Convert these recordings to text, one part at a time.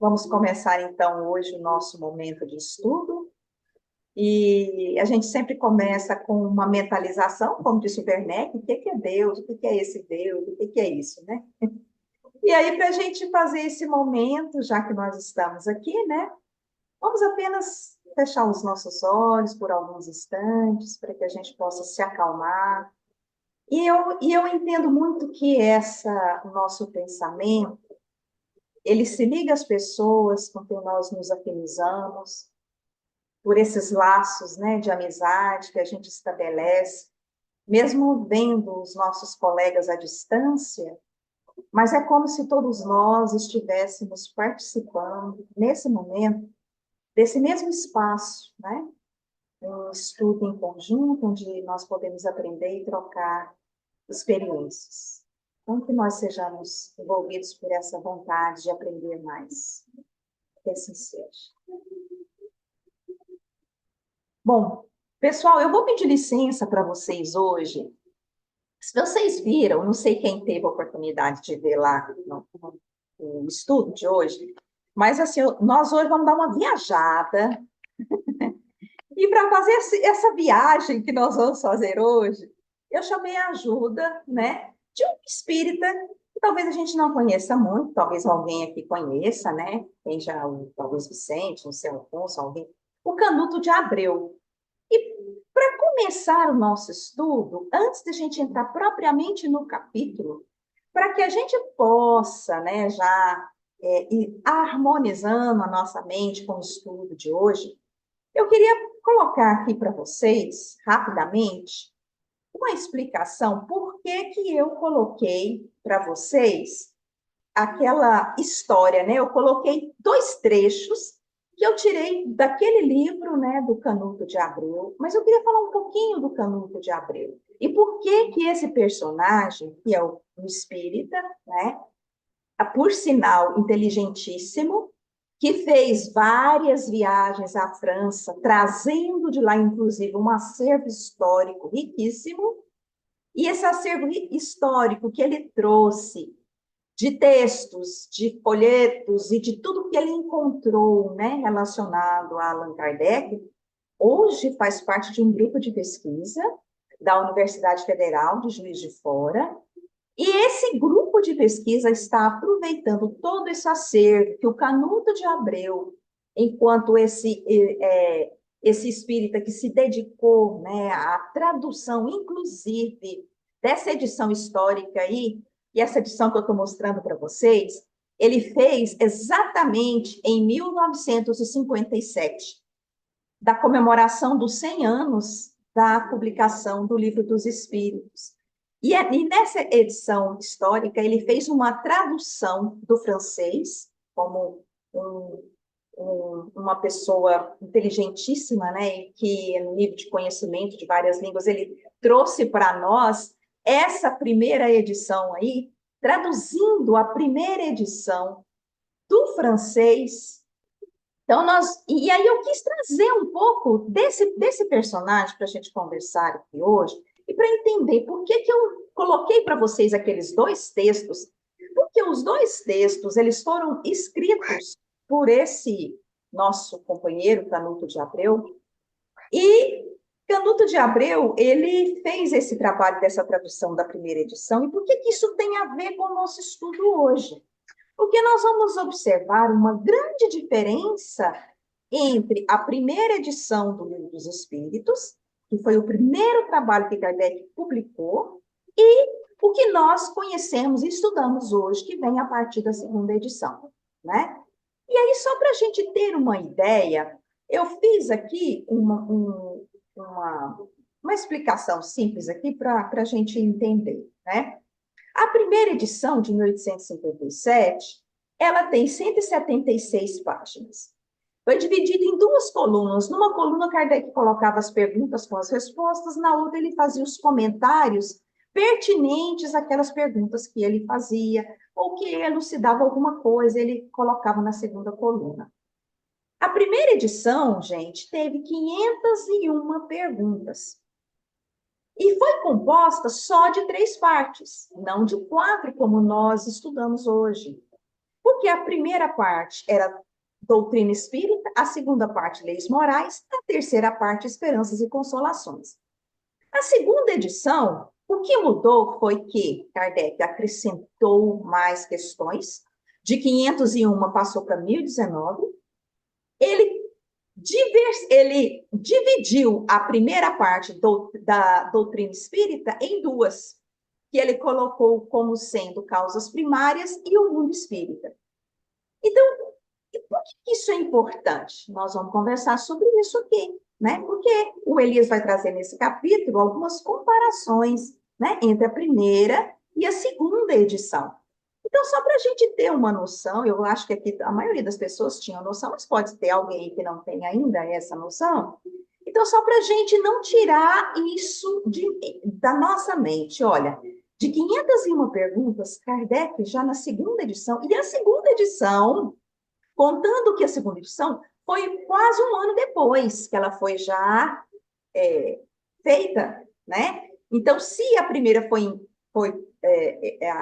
Vamos começar, então, hoje o nosso momento de estudo. E a gente sempre começa com uma mentalização, como disse o Werneck, o que é Deus, o que é esse Deus, o que é isso, né? E aí, para a gente fazer esse momento, já que nós estamos aqui, né? Vamos apenas fechar os nossos olhos por alguns instantes, para que a gente possa se acalmar. E eu entendo muito que o nosso pensamento, ele se liga às pessoas com quem nós nos afinizamos, por esses laços, né, de amizade que a gente estabelece, mesmo vendo os nossos colegas à distância, mas é como se todos nós estivéssemos participando, nesse momento, desse mesmo espaço, né? Um estudo em conjunto, onde nós podemos aprender e trocar experiências. Então, que nós sejamos envolvidos por essa vontade de aprender mais. Que assim seja. Bom, pessoal, eu vou pedir licença para vocês hoje. Se vocês viram, não sei quem teve a oportunidade de ver lá no estudo de hoje, mas assim, nós hoje vamos dar uma viajada. E para fazer essa viagem que nós vamos fazer hoje, eu chamei a ajuda, né, de um espírita que talvez a gente não conheça muito, talvez alguém aqui conheça, né? Tem já talvez Vicente, não sei, Alfonso, alguém. O Canuto de Abreu. E para começar o nosso estudo, antes de a gente entrar propriamente no capítulo, para que a gente possa, né, já ir harmonizando a nossa mente com o estudo de hoje, eu queria colocar aqui para vocês, rapidamente, uma explicação por que que eu coloquei para vocês aquela história, né? Eu coloquei dois trechos que eu tirei daquele livro, né, do Canuto de Abreu, mas eu queria falar um pouquinho do Canuto de Abreu. E por que que esse personagem, que é o espírita, né, por sinal inteligentíssimo, que fez várias viagens à França, trazendo de lá, inclusive, um acervo histórico riquíssimo, e esse acervo histórico que ele trouxe de textos, de folhetos e de tudo que ele encontrou, né, relacionado a Allan Kardec, hoje faz parte de um grupo de pesquisa da Universidade Federal de Juiz de Fora, e esse grupo de pesquisa está aproveitando todo esse acervo que o Canuto de Abreu, enquanto esse espírita que se dedicou, né, à tradução, inclusive, dessa edição histórica aí, e essa edição que eu estou mostrando para vocês, ele fez exatamente em 1957, da comemoração dos 100 anos da publicação do Livro dos Espíritos. E nessa edição histórica, ele fez uma tradução do francês, como uma pessoa inteligentíssima, né, que no nível de conhecimento de várias línguas, ele trouxe para nós essa primeira edição aí, traduzindo a primeira edição do francês. Então, e aí eu quis trazer um pouco desse personagem para a gente conversar aqui hoje, e para entender por que que eu coloquei para vocês aqueles dois textos, porque os dois textos, eles foram escritos por esse nosso companheiro, Canuto de Abreu, e Canuto de Abreu, ele fez esse trabalho dessa tradução da primeira edição, e por que que isso tem a ver com o nosso estudo hoje? Porque nós vamos observar uma grande diferença entre a primeira edição do Livro dos Espíritos, que foi o primeiro trabalho que Kardec publicou, e o que nós conhecemos e estudamos hoje, que vem a partir da segunda edição, né? E aí, só para a gente ter uma ideia, eu fiz aqui uma explicação simples aqui para a gente entender, né? A primeira edição, de 1857, ela tem 176 páginas. Foi dividida em duas colunas. Numa coluna, Kardec colocava as perguntas com as respostas, na outra, ele fazia os comentários pertinentes àquelas perguntas que ele fazia, ou que elucidava alguma coisa, ele colocava na segunda coluna. A primeira edição, gente, teve 501 perguntas. E foi composta só de 3 partes, não de 4, como nós estudamos hoje. Porque a primeira parte era doutrina espírita, a segunda parte, leis morais, a terceira parte, esperanças e consolações. A segunda edição, o que mudou foi que Kardec acrescentou mais questões, de 501 passou para 1019, ele, ele dividiu a primeira parte da doutrina espírita em duas, que ele colocou como sendo causas primárias e o mundo espírita. Então, por que isso é importante? Nós vamos conversar sobre isso aqui, né? Porque o Elias vai trazer nesse capítulo algumas comparações, né, entre a primeira e a segunda edição. Então, só para a gente ter uma noção, eu acho que aqui a maioria das pessoas tinha noção, mas pode ter alguém que não tem ainda essa noção. Então, só para a gente não tirar isso da nossa mente. Olha, de 501 perguntas, Kardec já na segunda edição, e a segunda edição, contando que a segunda edição foi quase um ano depois que ela foi já feita, né? Então, se a primeira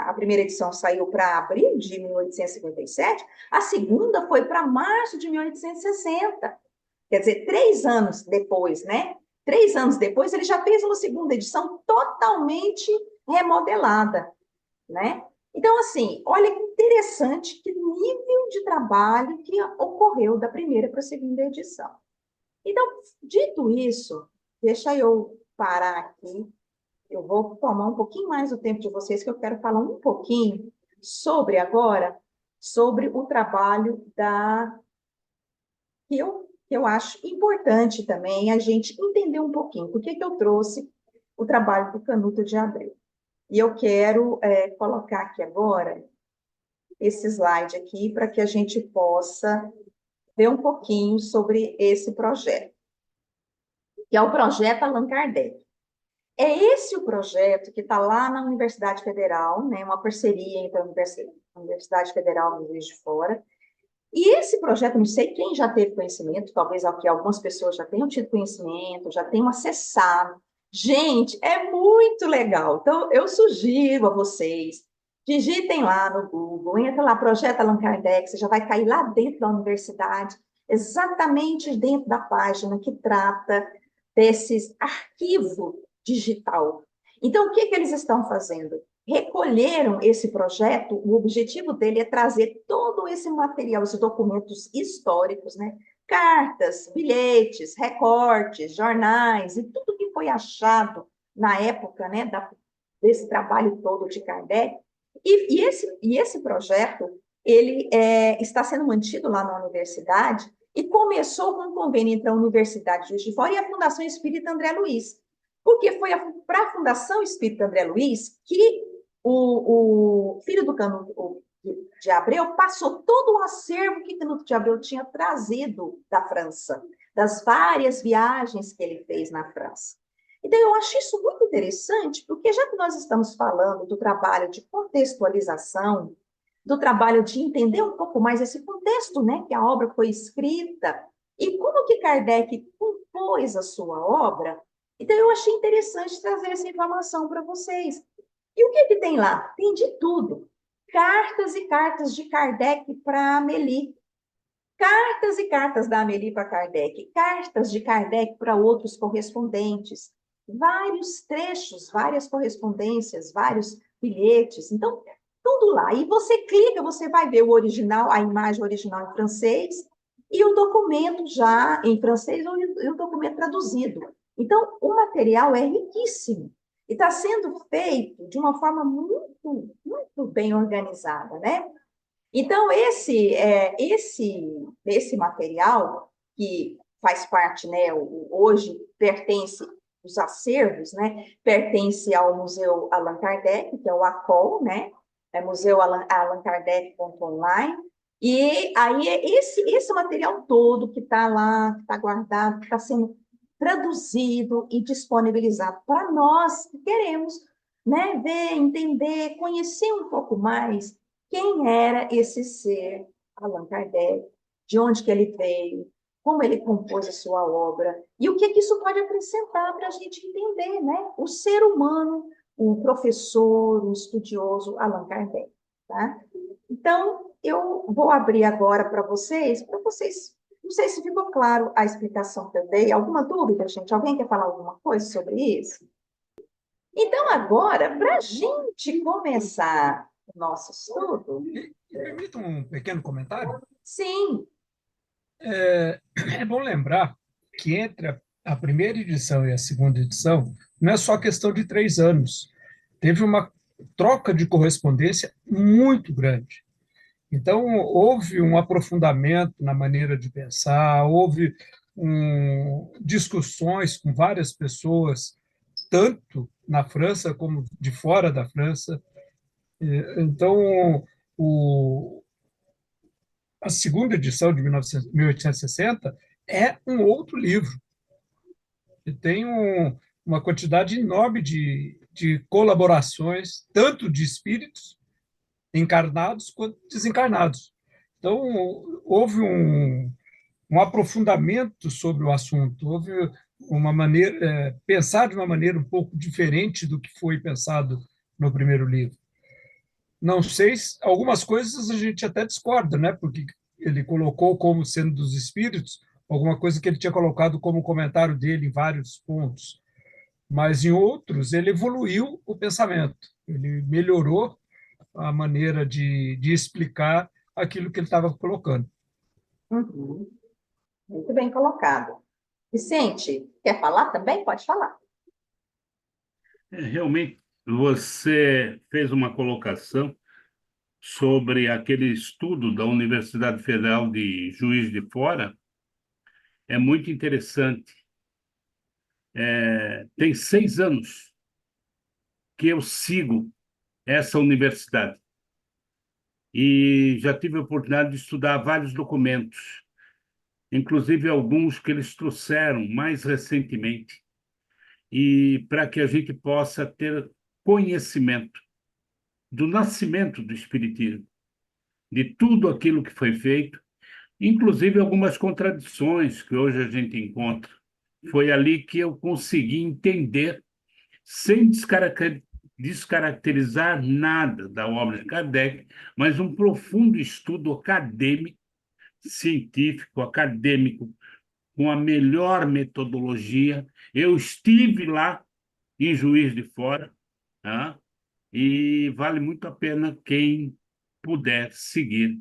a primeira edição saiu para abril de 1857, a segunda foi para março de 1860. Quer dizer, 3 anos depois, né? 3 anos depois, ele já fez uma segunda edição totalmente remodelada, né? Então, assim, olha que interessante, que nível de trabalho que ocorreu da primeira para a segunda edição. Então, dito isso, deixa eu parar aqui. Eu vou tomar um pouquinho mais o tempo de vocês, que eu quero falar um pouquinho sobre agora, sobre o trabalho que eu acho importante também a gente entender um pouquinho. Por que eu trouxe o trabalho do Canuto de Abreu? E eu quero colocar aqui agora esse slide aqui para que a gente possa ver um pouquinho sobre esse projeto, que é o projeto Allan Kardec. É esse o projeto que está lá na Universidade Federal, né, uma parceria entre a Universidade Federal e Juiz de Fora. E esse projeto, não sei quem já teve conhecimento, talvez aqui algumas pessoas já tenham tido conhecimento, já tenham acessado. Gente, é muito legal. Então, eu sugiro a vocês, digitem lá no Google, entra lá, Projeto Allan Kardec, você já vai cair lá dentro da universidade, exatamente dentro da página que trata desses arquivo digital. Então, o que eles estão fazendo? Recolheram esse projeto, o objetivo dele é trazer todo esse material, esses documentos históricos, né? Cartas, bilhetes, recortes, jornais e tudo que foi achado na época, né, desse trabalho todo de Kardec. E esse projeto, ele está sendo mantido lá na universidade e começou com um convênio entre a Universidade de Juiz de Fora e a Fundação Espírita André Luiz. Porque foi para a Fundação Espírita André Luiz que o filho do Canuto de Abreu passou todo o acervo que Canuto de Abreu tinha trazido da França, das várias viagens que ele fez na França. Então, eu acho isso muito interessante, porque já que nós estamos falando do trabalho de contextualização, do trabalho de entender um pouco mais esse contexto, né, que a obra foi escrita, e como que Kardec compôs a sua obra, então eu achei interessante trazer essa informação para vocês. E o que tem lá? Tem de tudo. Cartas e cartas de Kardec para Amélie. Cartas e cartas da Amélie para Kardec. Cartas de Kardec para outros correspondentes. Vários trechos, várias correspondências, vários bilhetes. Então, tudo lá. E você clica, você vai ver o original, a imagem original em francês e o documento já em francês e o documento traduzido. Então, o material é riquíssimo. E está sendo feito de uma forma muito, muito bem organizada, né? Então, esse material, que faz parte, né, hoje pertence, os acervos, né, pertence ao Museu Allan Kardec, que é o ACOL, né, é Museu Allan Kardec.online, e aí é esse material todo que está lá, que está guardado, que está sendo traduzido e disponibilizado para nós que queremos, né, ver, entender, conhecer um pouco mais quem era esse ser, Allan Kardec, de onde que ele veio, como ele compôs a sua obra, e o que isso pode acrescentar para a gente entender, né? O ser humano, o professor, o estudioso Allan Kardec, tá? Então, eu vou abrir agora para vocês, não sei se ficou claro a explicação que eu dei. Alguma dúvida, gente? Alguém quer falar alguma coisa sobre isso? Então, agora, para a gente começar o nosso estudo, Me permita um pequeno comentário? sim, É bom lembrar que entre a primeira edição e a segunda edição, não é só questão de 3 anos. Teve uma troca de correspondência muito grande. Então, houve um aprofundamento na maneira de pensar, houve discussões com várias pessoas, tanto na França como de fora da França. Então, o, a segunda edição de 1860 é um outro livro, que tem uma quantidade enorme de colaborações, tanto de espíritos encarnados quanto desencarnados. Então, houve um aprofundamento sobre o assunto, houve uma maneira, pensar de uma maneira um pouco diferente do que foi pensado no primeiro livro. Não sei se algumas coisas a gente até discorda, né? Porque ele colocou como sendo dos espíritos alguma coisa que ele tinha colocado como comentário dele em vários pontos, mas em outros ele evoluiu o pensamento, ele melhorou a maneira de explicar aquilo que ele estava colocando. uhum, muito bem colocado. Vicente, quer falar também? Pode falar. Realmente, você fez uma colocação sobre aquele estudo da Universidade Federal de Juiz de Fora, é muito interessante. Tem 6 anos que eu sigo essa universidade e já tive a oportunidade de estudar vários documentos, inclusive alguns que eles trouxeram mais recentemente, e para que a gente possa ter conhecimento do nascimento do Espiritismo, de tudo aquilo que foi feito, inclusive algumas contradições que hoje a gente encontra. Foi ali que eu consegui entender, sem descaracterizar nada da obra de Kardec, mas um profundo estudo acadêmico, científico, acadêmico, com a melhor metodologia. Eu estive lá em Juiz de Fora, tá? E vale muito a pena quem puder seguir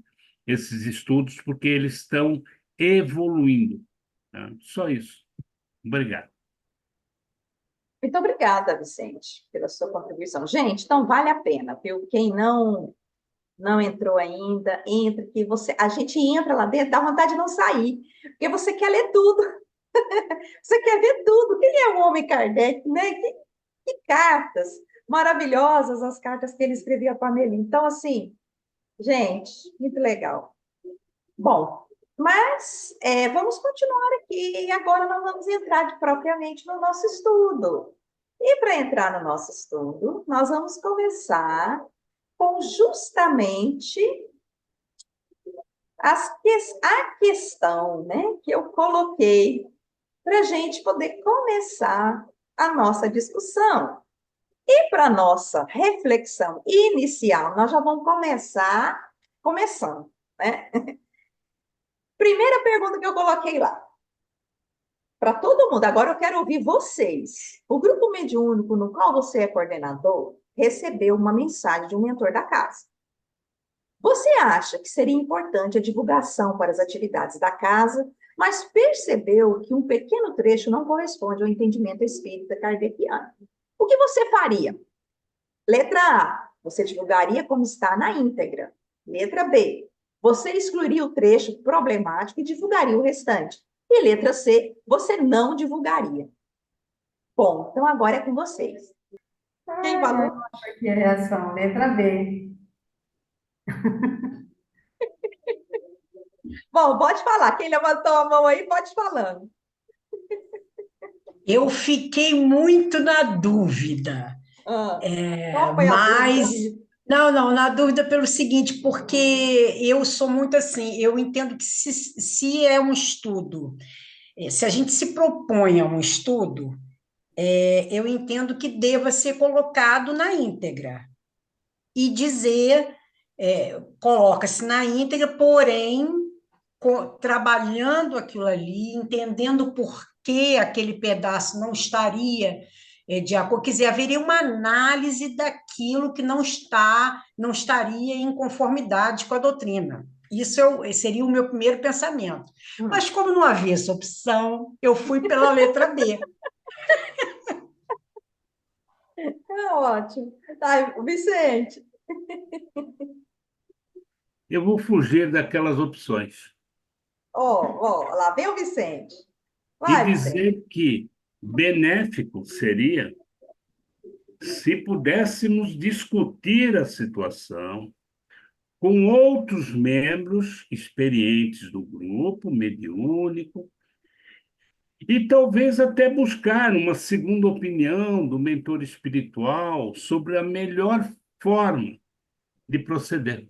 esses estudos, porque eles estão evoluindo, tá? Só isso. Obrigado. Muito obrigada, Vicente, pela sua contribuição. Gente, então vale a pena, viu? Quem não entrou ainda, entre que você, a gente entra lá dentro, dá vontade de não sair, porque você quer ler tudo, você quer ver tudo. Quem é o homem Kardec, né? Que cartas maravilhosas as cartas que ele escrevia para a Amélie. Então, assim, gente, muito legal. Bom, mas vamos continuar aqui. E agora nós vamos entrar propriamente no nosso estudo. E para entrar no nosso estudo, nós vamos começar com justamente a questão, né, que eu coloquei para a gente poder começar a nossa discussão. E para a nossa reflexão inicial, nós já vamos começando, né? Primeira pergunta que eu coloquei lá, para todo mundo, agora eu quero ouvir vocês. O grupo mediúnico no qual você é coordenador recebeu uma mensagem de um mentor da casa. Você acha que seria importante a divulgação para as atividades da casa, mas percebeu que um pequeno trecho não corresponde ao entendimento espírita kardeciano? O que você faria? Letra A, você divulgaria como está na íntegra. Letra B, você excluiria o trecho problemático e divulgaria o restante. E letra C, você não divulgaria. Bom, então agora é com vocês. Quem Eu falou? acho aqui a reação, letra B. Bom, pode falar. Quem levantou a mão aí, pode falando. Eu fiquei muito na dúvida, Ah, qual foi a dúvida, mas Rita? não, na dúvida pelo seguinte, porque eu sou muito assim, eu entendo que se é um estudo, se a gente se propõe a um estudo, eu entendo que deva ser colocado na íntegra e dizer coloca-se na íntegra, porém, trabalhando aquilo ali, entendendo por que aquele pedaço não estaria de acordo, quer dizer, haveria uma análise daquilo que não estaria em conformidade com a doutrina. Isso seria o meu primeiro pensamento. Hum. Mas como não havia essa opção, eu fui pela letra B. É ótimo. Tá, Vicente. Eu vou fugir daquelas opções Lá vem o Vicente. e Vai, Vicente. dizer que benéfico seria se pudéssemos discutir a situação com outros membros experientes do grupo mediúnico e talvez até buscar uma segunda opinião do mentor espiritual sobre a melhor forma de proceder.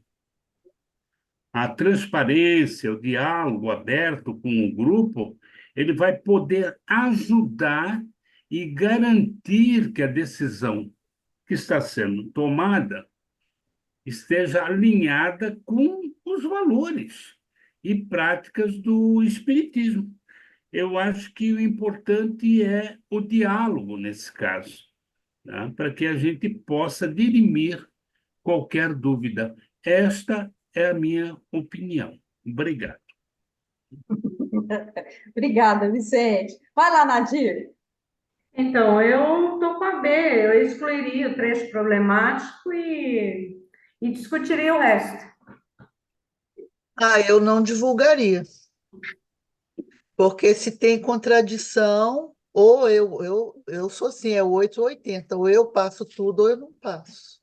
A transparência, o diálogo aberto com o grupo, ele vai poder ajudar e garantir que a decisão que está sendo tomada esteja alinhada com os valores e práticas do Espiritismo. Eu acho que o importante é o diálogo nesse caso, tá? Para que a gente possa dirimir qualquer dúvida. Esta é a minha opinião. Obrigado. Obrigada, Vicente. Vai lá, Nadir. Então, eu estou com a B, eu excluiria o trecho problemático e discutiria o resto. Ah, eu não divulgaria, porque se tem contradição, ou eu sou assim, é 8 ou 80, ou eu passo tudo ou eu não passo.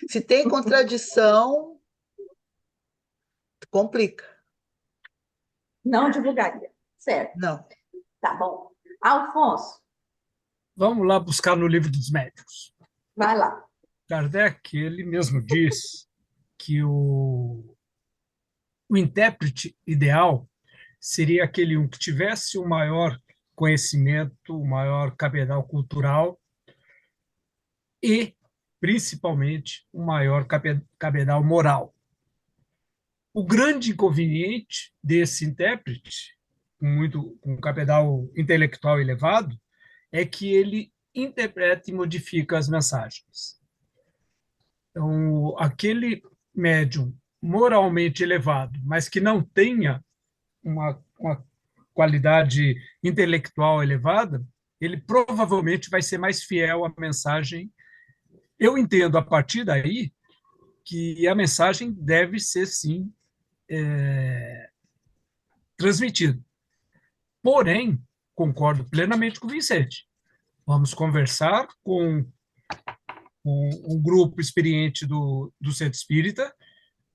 Se tem contradição, complica. Não divulgaria. Certo. Não. Tá bom. Alfonso, Vamos lá buscar no Livro dos Médiuns. vai lá. Kardec, ele mesmo diz que o intérprete ideal seria aquele um que tivesse o maior conhecimento, o maior cabedal cultural e, principalmente, o maior cabedal moral. O grande inconveniente desse intérprete, com um cabedal intelectual elevado, é que ele interpreta e modifica as mensagens. Então, aquele médium moralmente elevado, mas que não tenha uma qualidade intelectual elevada, ele provavelmente vai ser mais fiel à mensagem. Eu entendo a partir daí que a mensagem deve ser, sim, transmitida. Porém, concordo plenamente com o Vicente. Vamos conversar com um grupo experiente do Centro Espírita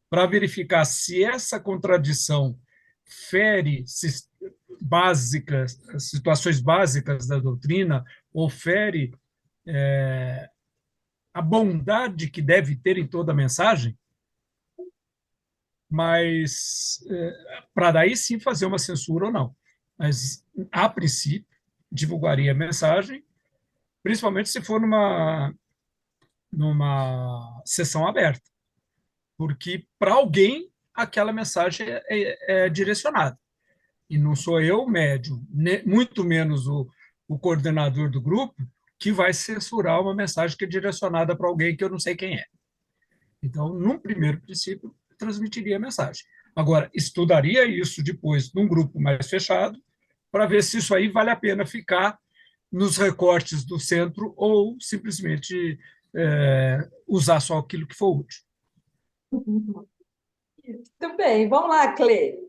para verificar se essa contradição fere situações básicas da doutrina, ou fere a bondade que deve ter em toda a mensagem, mas para daí sim fazer uma censura ou não. Mas, a princípio, divulgaria a mensagem, principalmente se for numa sessão aberta, porque para alguém aquela mensagem é direcionada. E não sou eu, o médium, muito menos o coordenador do grupo, que vai censurar uma mensagem que é direcionada para alguém que eu não sei quem é. Então, num primeiro princípio, transmitiria a mensagem. Agora, estudaria isso depois num grupo mais fechado, para ver se isso aí vale a pena ficar nos recortes do centro ou simplesmente usar só aquilo que for útil. Muito bem. Vamos lá, Clê.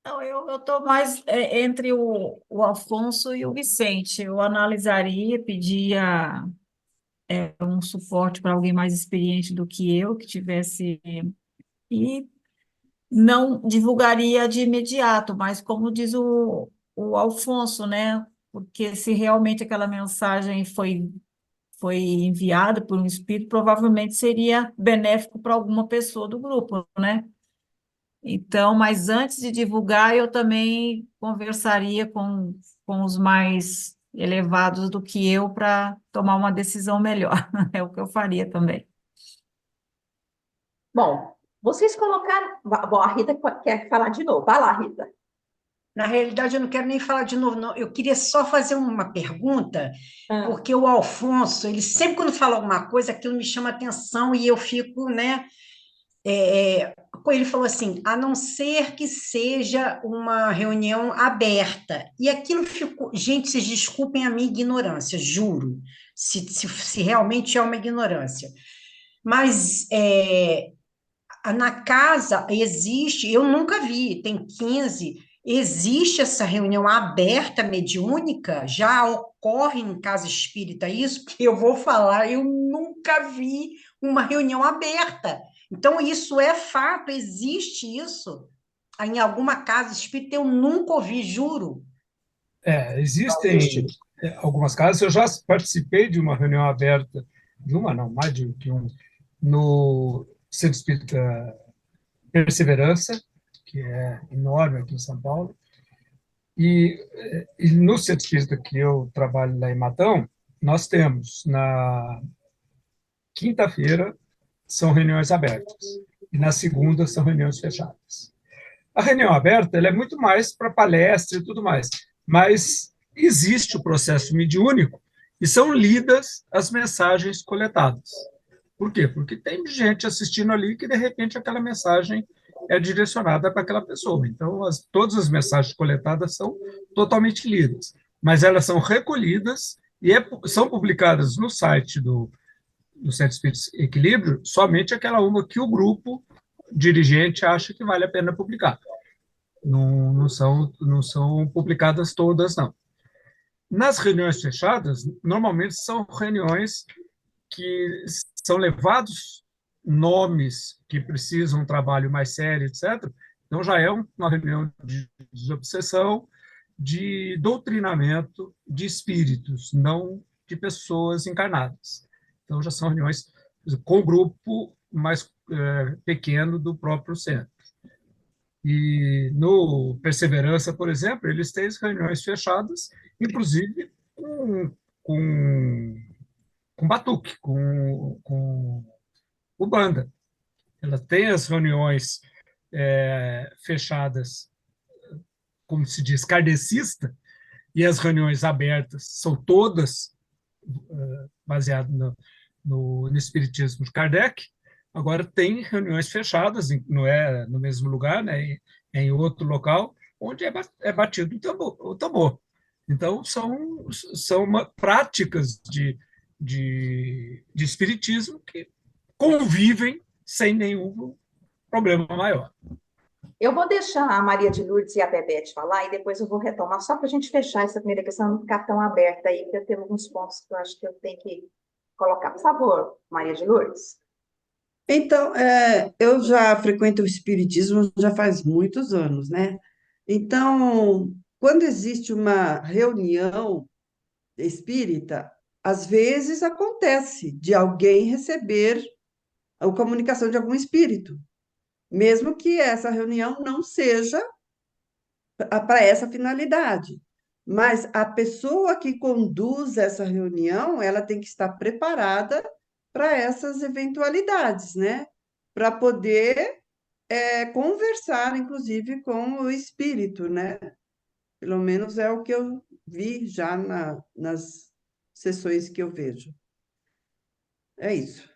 Não, eu estou mais entre o Alfonso e o Vicente. Eu analisaria, pedia um suporte para alguém mais experiente do que eu, que tivesse. E não divulgaria de imediato, mas como diz o Alfonso, né? Porque se realmente aquela mensagem foi enviada por um espírito, provavelmente seria benéfico para alguma pessoa do grupo, né? Então, mas antes de divulgar, eu também conversaria com os mais elevados do que eu, para tomar uma decisão melhor. É o que eu faria também. Bom, vocês colocaram. Bom, a Rita quer falar de novo. Vai lá, Rita. Na realidade, eu não quero nem falar de novo, não. Eu queria só fazer uma pergunta, Ah, porque o Alfonso, ele sempre quando fala alguma coisa, aquilo me chama atenção e eu fico, né? Ele falou assim, a não ser que seja uma reunião aberta. E aquilo ficou. Gente, vocês desculpem a minha ignorância, juro, se realmente é uma ignorância. Mas na casa existe, eu nunca vi, tem 15. Existe essa reunião aberta mediúnica? Já ocorre em casa espírita isso? Porque eu vou falar, eu nunca vi uma reunião aberta. Então, isso é fato, existe isso. Em alguma casa espírita eu nunca ouvi, juro. Existem algumas casas, eu já participei de uma reunião aberta, de uma não, mais de que um, no Centro Espírita Perseverança, que é enorme aqui em São Paulo, e no Centro Espírita que eu trabalho lá em Matão, nós temos, na quinta-feira, são reuniões abertas, e na segunda são reuniões fechadas. A reunião aberta ela é muito mais para palestra e tudo mais, mas existe o processo mediúnico e são lidas as mensagens coletadas. Por quê? Porque tem gente assistindo ali que, de repente, aquela mensagem é direcionada para aquela pessoa. Então, todas as mensagens coletadas são totalmente lidas, mas elas são recolhidas e são publicadas no site do Centro Espírita Equilíbrio somente aquela uma que o grupo dirigente acha que vale a pena publicar. Não são publicadas todas, não. Nas reuniões fechadas, normalmente são reuniões que são levados nomes que precisam de um trabalho mais sério, etc. Então, já é uma reunião de desobsessão, de doutrinamento de espíritos, não de pessoas encarnadas. Então, já são reuniões com o grupo mais pequeno do próprio centro. E no Perseverança, por exemplo, eles têm reuniões fechadas, inclusive com, com batuque, com o banda. Ela tem as reuniões fechadas, como se diz, kardecista, e as reuniões abertas são todas baseadas no Espiritismo de Kardec. Agora, tem reuniões fechadas, não é no mesmo lugar, né, é em outro local, onde é batido o tambor. Então, são práticas de espiritismo que convivem sem nenhum problema maior. Eu vou deixar a Maria de Lourdes e a Bebete falar e depois eu vou retomar, só para a gente fechar essa primeira questão, não ficar tão aberta aí, porque eu tenho alguns pontos que eu acho que eu tenho que colocar. Por favor, Maria de Lourdes. Então, eu já frequento o espiritismo já faz muitos anos, né? Então, quando existe uma reunião espírita, às vezes acontece de alguém receber a comunicação de algum espírito, mesmo que essa reunião não seja para essa finalidade. Mas a pessoa que conduz essa reunião, ela tem que estar preparada para essas eventualidades, né? Para poder conversar, inclusive, com o espírito, né? Pelo menos é o que eu vi já nas sessões que eu vejo. É isso.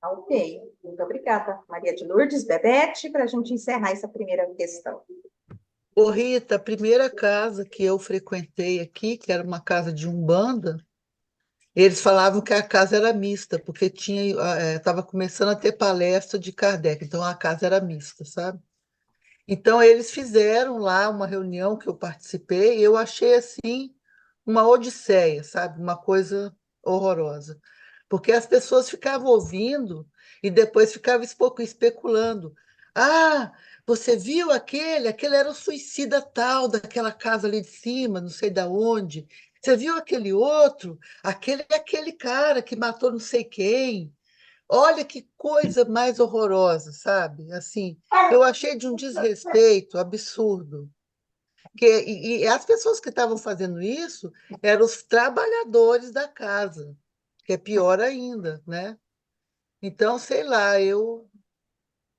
Ok, muito obrigada, Maria de Lourdes, Bebete, para a gente encerrar essa primeira questão. Ô, Rita, a primeira casa que eu frequentei aqui, que era uma casa de umbanda, eles falavam que a casa era mista, porque estava começando a ter palestra de Kardec, então a casa era mista, sabe? Então eles fizeram lá uma reunião que eu participei, e eu achei assim uma odisseia, sabe? Uma coisa horrorosa, porque as pessoas ficavam ouvindo e depois ficavam especulando. Ah, você viu aquele? Aquele era o suicida tal daquela casa ali de cima, não sei da onde. Você viu aquele outro? Aquele é aquele cara que matou não sei quem. Olha que coisa mais horrorosa, sabe? Assim, eu achei de um desrespeito absurdo. E as pessoas que estavam fazendo isso eram os trabalhadores da casa, que é pior ainda, né? Então, sei lá, eu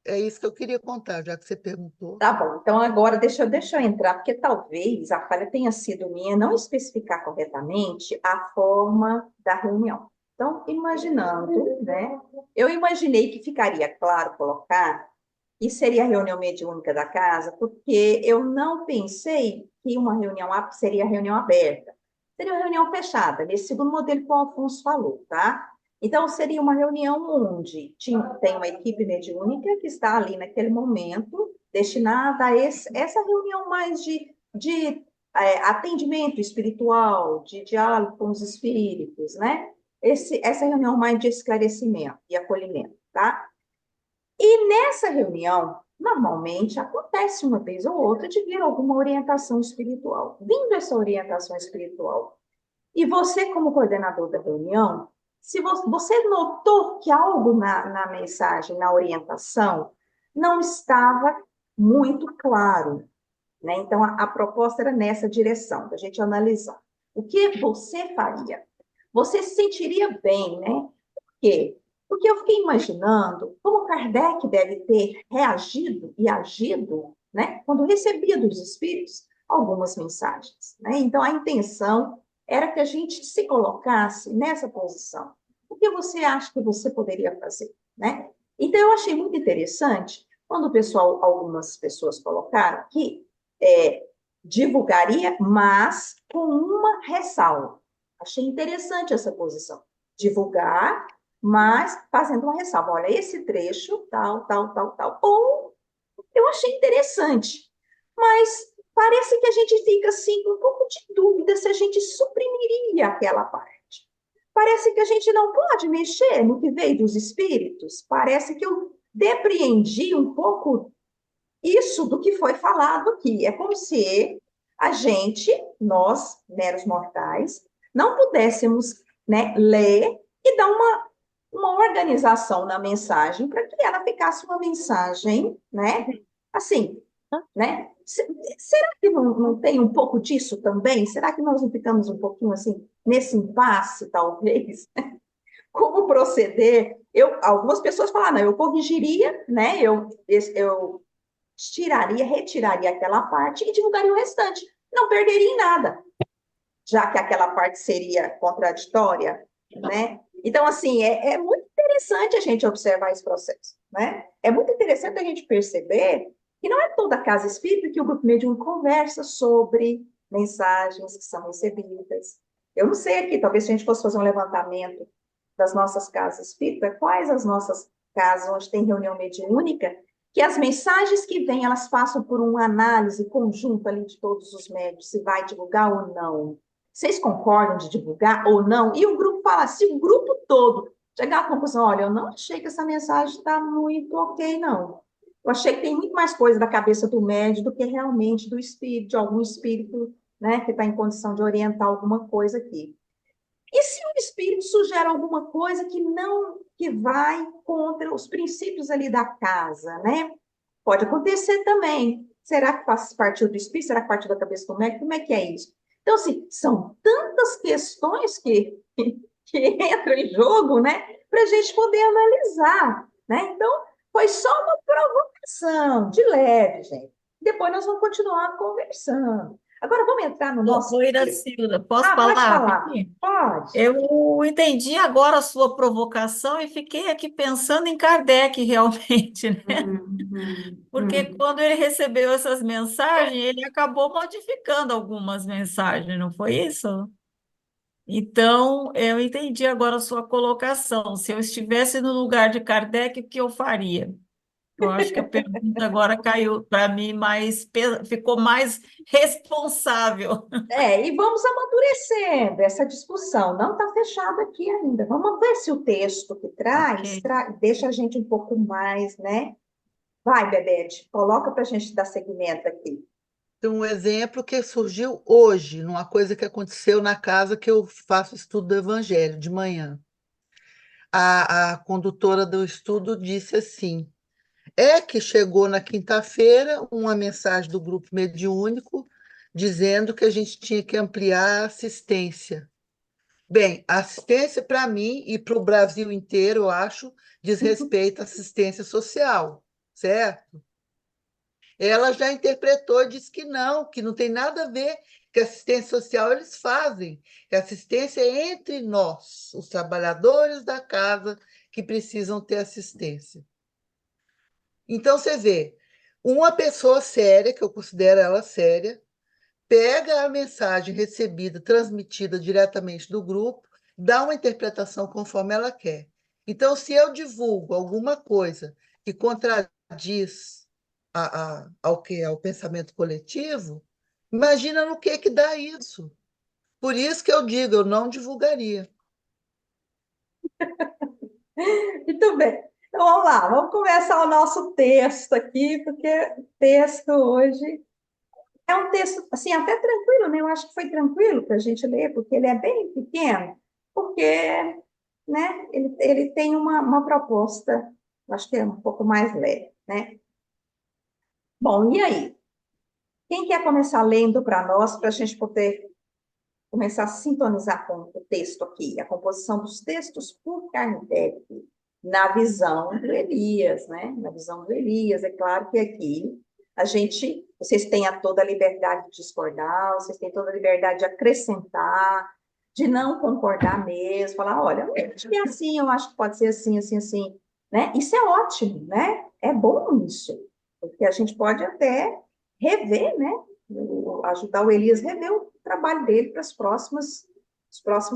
é isso que eu queria contar, já que você perguntou. Tá bom, então agora deixa eu entrar, porque talvez a falha tenha sido minha não especificar corretamente a forma da reunião. Então, imaginando, né? Eu imaginei que ficaria claro colocar que seria a reunião mediúnica da casa, porque eu não pensei que uma reunião seria reunião aberta. Seria uma reunião fechada, nesse segundo modelo que o Alfonso falou, tá? Então, seria uma reunião onde tem uma equipe mediúnica que está ali naquele momento, destinada a essa reunião mais de atendimento espiritual, de diálogo com os espíritos, né? Essa reunião mais de esclarecimento e acolhimento, tá? E nessa reunião, normalmente, acontece uma vez ou outra de vir alguma orientação espiritual. Vindo essa orientação espiritual, e você, como coordenador da reunião, se você notou que algo na mensagem, na orientação, não estava muito claro, né? Então, a proposta era nessa direção, da gente analisar. O que você faria? Você se sentiria bem, né? Por quê? Porque eu fiquei imaginando como Kardec deve ter reagido e agido, né? Quando recebia dos espíritos algumas mensagens, né? Então, a intenção era que a gente se colocasse nessa posição. O que você acha que você poderia fazer, né? Então, eu achei muito interessante quando algumas pessoas colocaram que divulgaria, mas com uma ressalva. Achei interessante essa posição. Divulgar, mas fazendo uma ressalva. Olha, esse trecho, tal, tal, tal, tal. Ou eu achei interessante, mas parece que a gente fica assim com um pouco de dúvida se a gente suprimiria aquela parte. Parece que a gente não pode mexer no que veio dos espíritos. Parece que eu depreendi um pouco isso do que foi falado aqui. É como se a gente, nós, meros mortais, não pudéssemos, né, ler e dar uma organização na mensagem para que ela ficasse uma mensagem, né, assim, né? Será que não tem um pouco disso também? Será que nós não ficamos um pouquinho assim, nesse impasse, talvez? Como proceder? Algumas pessoas falaram, não, eu corrigiria, né? Eu retiraria aquela parte e divulgaria o restante. Não perderia em nada, já que aquela parte seria contraditória, né? Então, assim, é muito interessante a gente observar esse processo, né? É muito interessante a gente perceber que não é toda casa espírita que o grupo mediúnico conversa sobre mensagens que são recebidas. Eu não sei aqui, talvez se a gente fosse fazer um levantamento das nossas casas espíritas, quais as nossas casas onde tem reunião mediúnica, que as mensagens que vêm, elas passam por uma análise conjunta ali de todos os médios, se vai divulgar ou não. Vocês concordam de divulgar ou não? E o grupo fala, se o grupo todo chegar à conclusão, olha, eu não achei que essa mensagem está muito ok, não. Eu achei que tem muito mais coisa da cabeça do médium do que realmente do espírito, de algum espírito, né, que está em condição de orientar alguma coisa aqui. E se o espírito sugere alguma coisa que vai contra os princípios ali da casa, né? Pode acontecer também. Será que faz parte do espírito? Será que parte da cabeça do médico? Como é que é isso? Então, assim, são tantas questões que entram em jogo, né? Para a gente poder analisar, né? Então, foi só uma provocação, de leve, gente. Depois nós vamos continuar conversando. Agora, vamos entrar no nosso... Ô, Iracilda, posso pode falar falar. rapidinho? Pode. Eu entendi agora a sua provocação e fiquei aqui pensando em Kardec realmente, né? Porque quando ele recebeu essas mensagens, ele acabou modificando algumas mensagens, não foi isso? Então, eu entendi agora a sua colocação. Se eu estivesse no lugar de Kardec, o que eu faria? Eu acho que a pergunta agora caiu para mim ficou mais responsável. E vamos amadurecendo essa discussão. Não está fechado aqui ainda. Vamos ver se o texto que traz, Ok. deixa a gente um pouco mais, né? Vai, Bebete, coloca para a gente dar seguimento aqui. Tem um exemplo que surgiu hoje, numa coisa que aconteceu na casa que eu faço estudo do Evangelho, de manhã. A condutora do estudo disse assim: é que chegou na quinta-feira uma mensagem do grupo mediúnico dizendo que a gente tinha que ampliar a assistência. Bem, a assistência, para mim e para o Brasil inteiro, eu acho, diz respeito à assistência social, certo? Ela já interpretou e disse que não tem nada a ver, que assistência social eles fazem, que assistência é entre nós, os trabalhadores da casa que precisam ter assistência. Então, você vê, uma pessoa séria, que eu considero ela séria, pega a mensagem recebida, transmitida diretamente do grupo, dá uma interpretação conforme ela quer. Então, se eu divulgo alguma coisa que contradiz ao pensamento coletivo, imagina no que dá isso. Por isso que eu digo, eu não divulgaria. Muito bem. Então, vamos lá, vamos começar o nosso texto aqui, porque o texto hoje é um texto, assim, até tranquilo, né? Eu acho que foi tranquilo para a gente ler, porque ele é bem pequeno, porque, né, ele tem uma proposta, eu acho que é um pouco mais leve, né? Bom, e aí? Quem quer começar lendo para nós, para a gente poder começar a sintonizar com o texto aqui, a composição dos textos por Kardec, na visão do Elias, né? Na visão do Elias, é claro que aqui vocês têm toda a liberdade de discordar, vocês têm toda a liberdade de acrescentar, de não concordar mesmo, falar, olha, eu acho que é assim, eu acho que pode ser assim, assim, assim, né? Isso é ótimo, né? É bom isso, porque a gente pode até rever, né? Ajudar o Elias a rever o trabalho dele para as próximas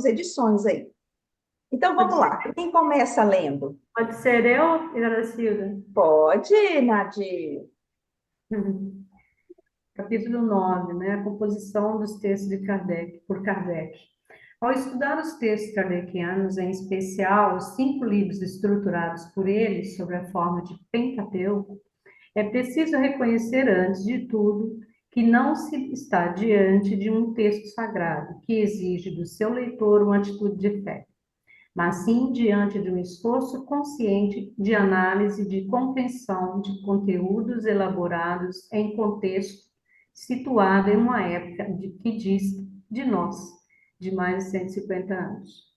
edições aí. Então, vamos lá. Quem começa lendo? Pode ser eu, Iracilda? Pode, Nadir. Capítulo 9, né? A composição dos textos de Kardec, por Kardec. Ao estudar os textos kardecianos, em especial os 5 livros estruturados por ele sob a forma de Pentateuco, é preciso reconhecer, antes de tudo, que não se está diante de um texto sagrado que exige do seu leitor uma atitude de fé, mas sim diante de um esforço consciente de análise, de compreensão de conteúdos elaborados em contexto situado em uma época que diz de nós, de mais de 150 anos.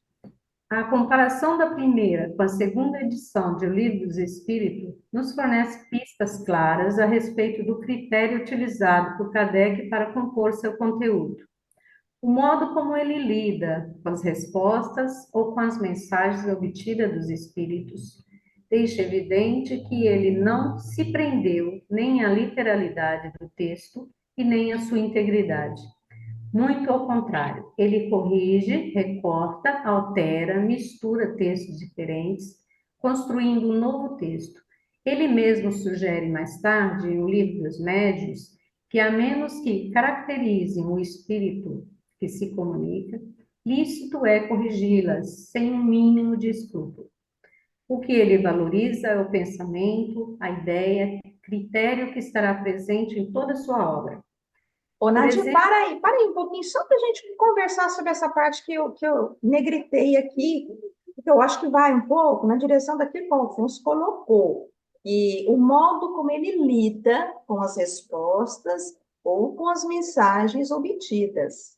A comparação da primeira com a segunda edição de O Livro dos Espíritos nos fornece pistas claras a respeito do critério utilizado por Kardec para compor seu conteúdo. O modo como ele lida com as respostas ou com as mensagens obtidas dos espíritos deixa evidente que ele não se prendeu nem à literalidade do texto e nem à sua integridade. Muito ao contrário, ele corrige, recorta, altera, mistura textos diferentes, construindo um novo texto. Ele mesmo sugere mais tarde, em O Livro dos Médiuns, que a menos que caracterizem o espírito que se comunica, lícito é corrigi-las sem um mínimo de escrúpulo. O que ele valoriza é o pensamento, a ideia, critério que estará presente em toda a sua obra. Ô, Por Nadir, exemplo, para aí um pouquinho, só para a gente conversar sobre essa parte que eu negritei aqui, porque eu acho que vai um pouco na direção daquilo que o Alfonso colocou, e o modo como ele lida com as respostas ou com as mensagens obtidas.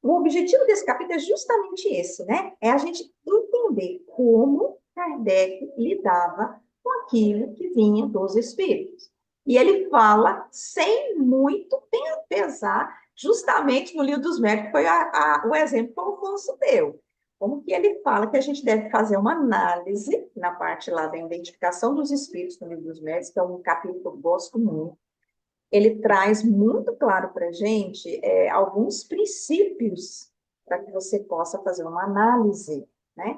O objetivo desse capítulo é justamente esse, né? É a gente entender como Kardec lidava com aquilo que vinha dos espíritos. E ele fala sem muito pesar, justamente no Livro dos Médiuns, que foi o exemplo que o Alfonso deu. Como que ele fala que a gente deve fazer uma análise na parte lá da identificação dos espíritos no Livro dos Médiuns, que é um capítulo que eu gosto muito. Ele traz muito claro para a gente alguns princípios para que você possa fazer uma análise, né?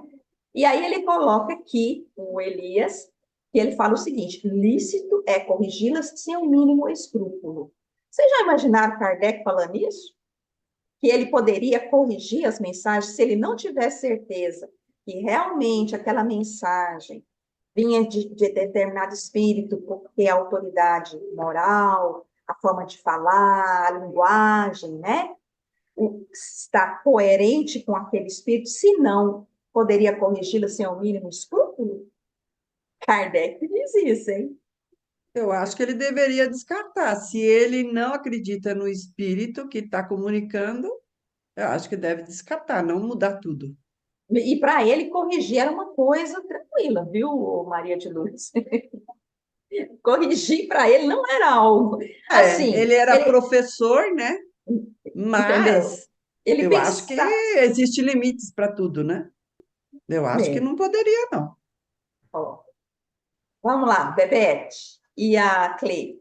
E aí ele coloca aqui, o Elias, que ele fala o seguinte, lícito é corrigi-las sem o mínimo escrúpulo. Vocês já imaginaram Kardec falando isso? Que ele poderia corrigir as mensagens se ele não tivesse certeza que realmente aquela mensagem vinha de determinado espírito, porque a autoridade moral, a forma de falar, a linguagem, né? Está coerente com aquele espírito, se não, poderia corrigi-la sem o mínimo escrúpulo? Kardec diz isso, hein? Eu acho que ele deveria descartar. Se ele não acredita no espírito que está comunicando, eu acho que deve descartar, não mudar tudo. E para ele corrigir era uma coisa tranquila, viu, Maria de Lourdes? Corrigir para ele não era algo assim, Ele era ele, professor, né? entendeu? Mas Ele eu acho que pensava, existe limites para tudo, né? Eu acho que né? não poderia, não. Ó, vamos lá, Bebete e a Clê.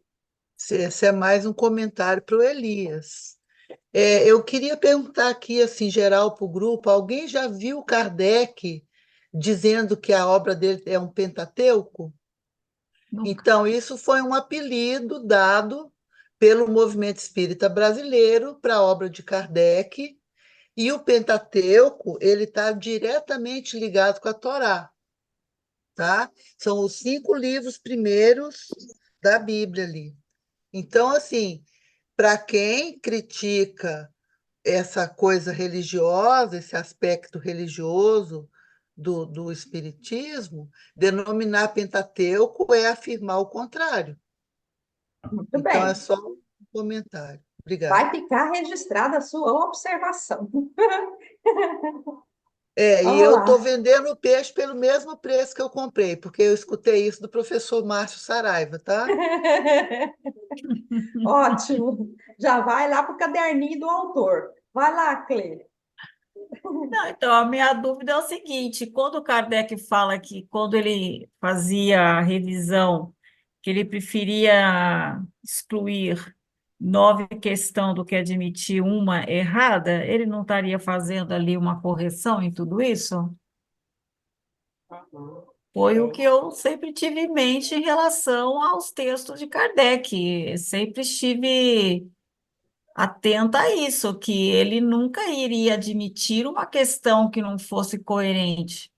Esse é mais um comentário para o Elias. Eu queria perguntar aqui, assim, geral para o grupo, alguém já viu Kardec dizendo que a obra dele é um Pentateuco? Nunca. Então, isso foi um apelido dado pelo movimento espírita brasileiro para a obra de Kardec, e o Pentateuco, ele está diretamente ligado com a Torá, tá? São os 5 livros primeiros da Bíblia ali. Então, assim, para quem critica essa coisa religiosa, esse aspecto religioso do espiritismo, denominar Pentateuco é afirmar o contrário. Muito Então, é bem. só um comentário. Obrigada. Vai ficar registrada a sua observação. E Vamos eu estou lá. vendendo o peixe pelo mesmo preço que eu comprei, porque eu escutei isso do professor Márcio Saraiva, tá? Ótimo. Já vai lá para o caderninho do autor. Vai lá, Clê. Não, então, a minha dúvida é o seguinte: quando o Kardec fala que quando ele fazia a revisão, que ele preferia excluir 9 questões do que admitir uma errada, ele não estaria fazendo ali uma correção em tudo isso? Uhum. Foi o É, que eu sempre tive em mente em relação aos textos de Kardec. Sempre estive atenta a isso, que ele nunca iria admitir uma questão que não fosse coerente,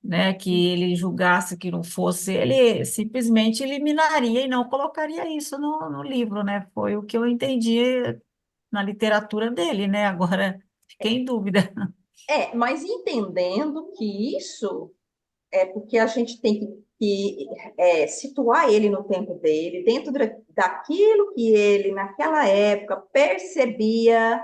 né? Que ele julgasse que não fosse, ele simplesmente eliminaria e não colocaria isso no livro, né? Foi o que eu entendi na literatura dele, né? Agora fiquei em dúvida. mas entendendo que isso é porque a gente tem que situar ele no tempo dele, dentro daquilo que ele, naquela época, percebia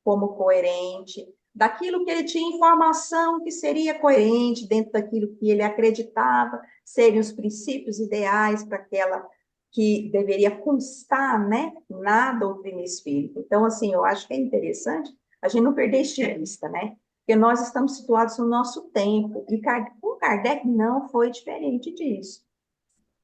como coerente, daquilo que ele tinha informação que seria coerente, dentro daquilo que ele acreditava serem os princípios ideais para aquela que deveria constar, né, na doutrina espírita. Então, assim, eu acho que é interessante a gente não perder isso de vista, né? Porque nós estamos situados no nosso tempo, e com Kardec não foi diferente disso.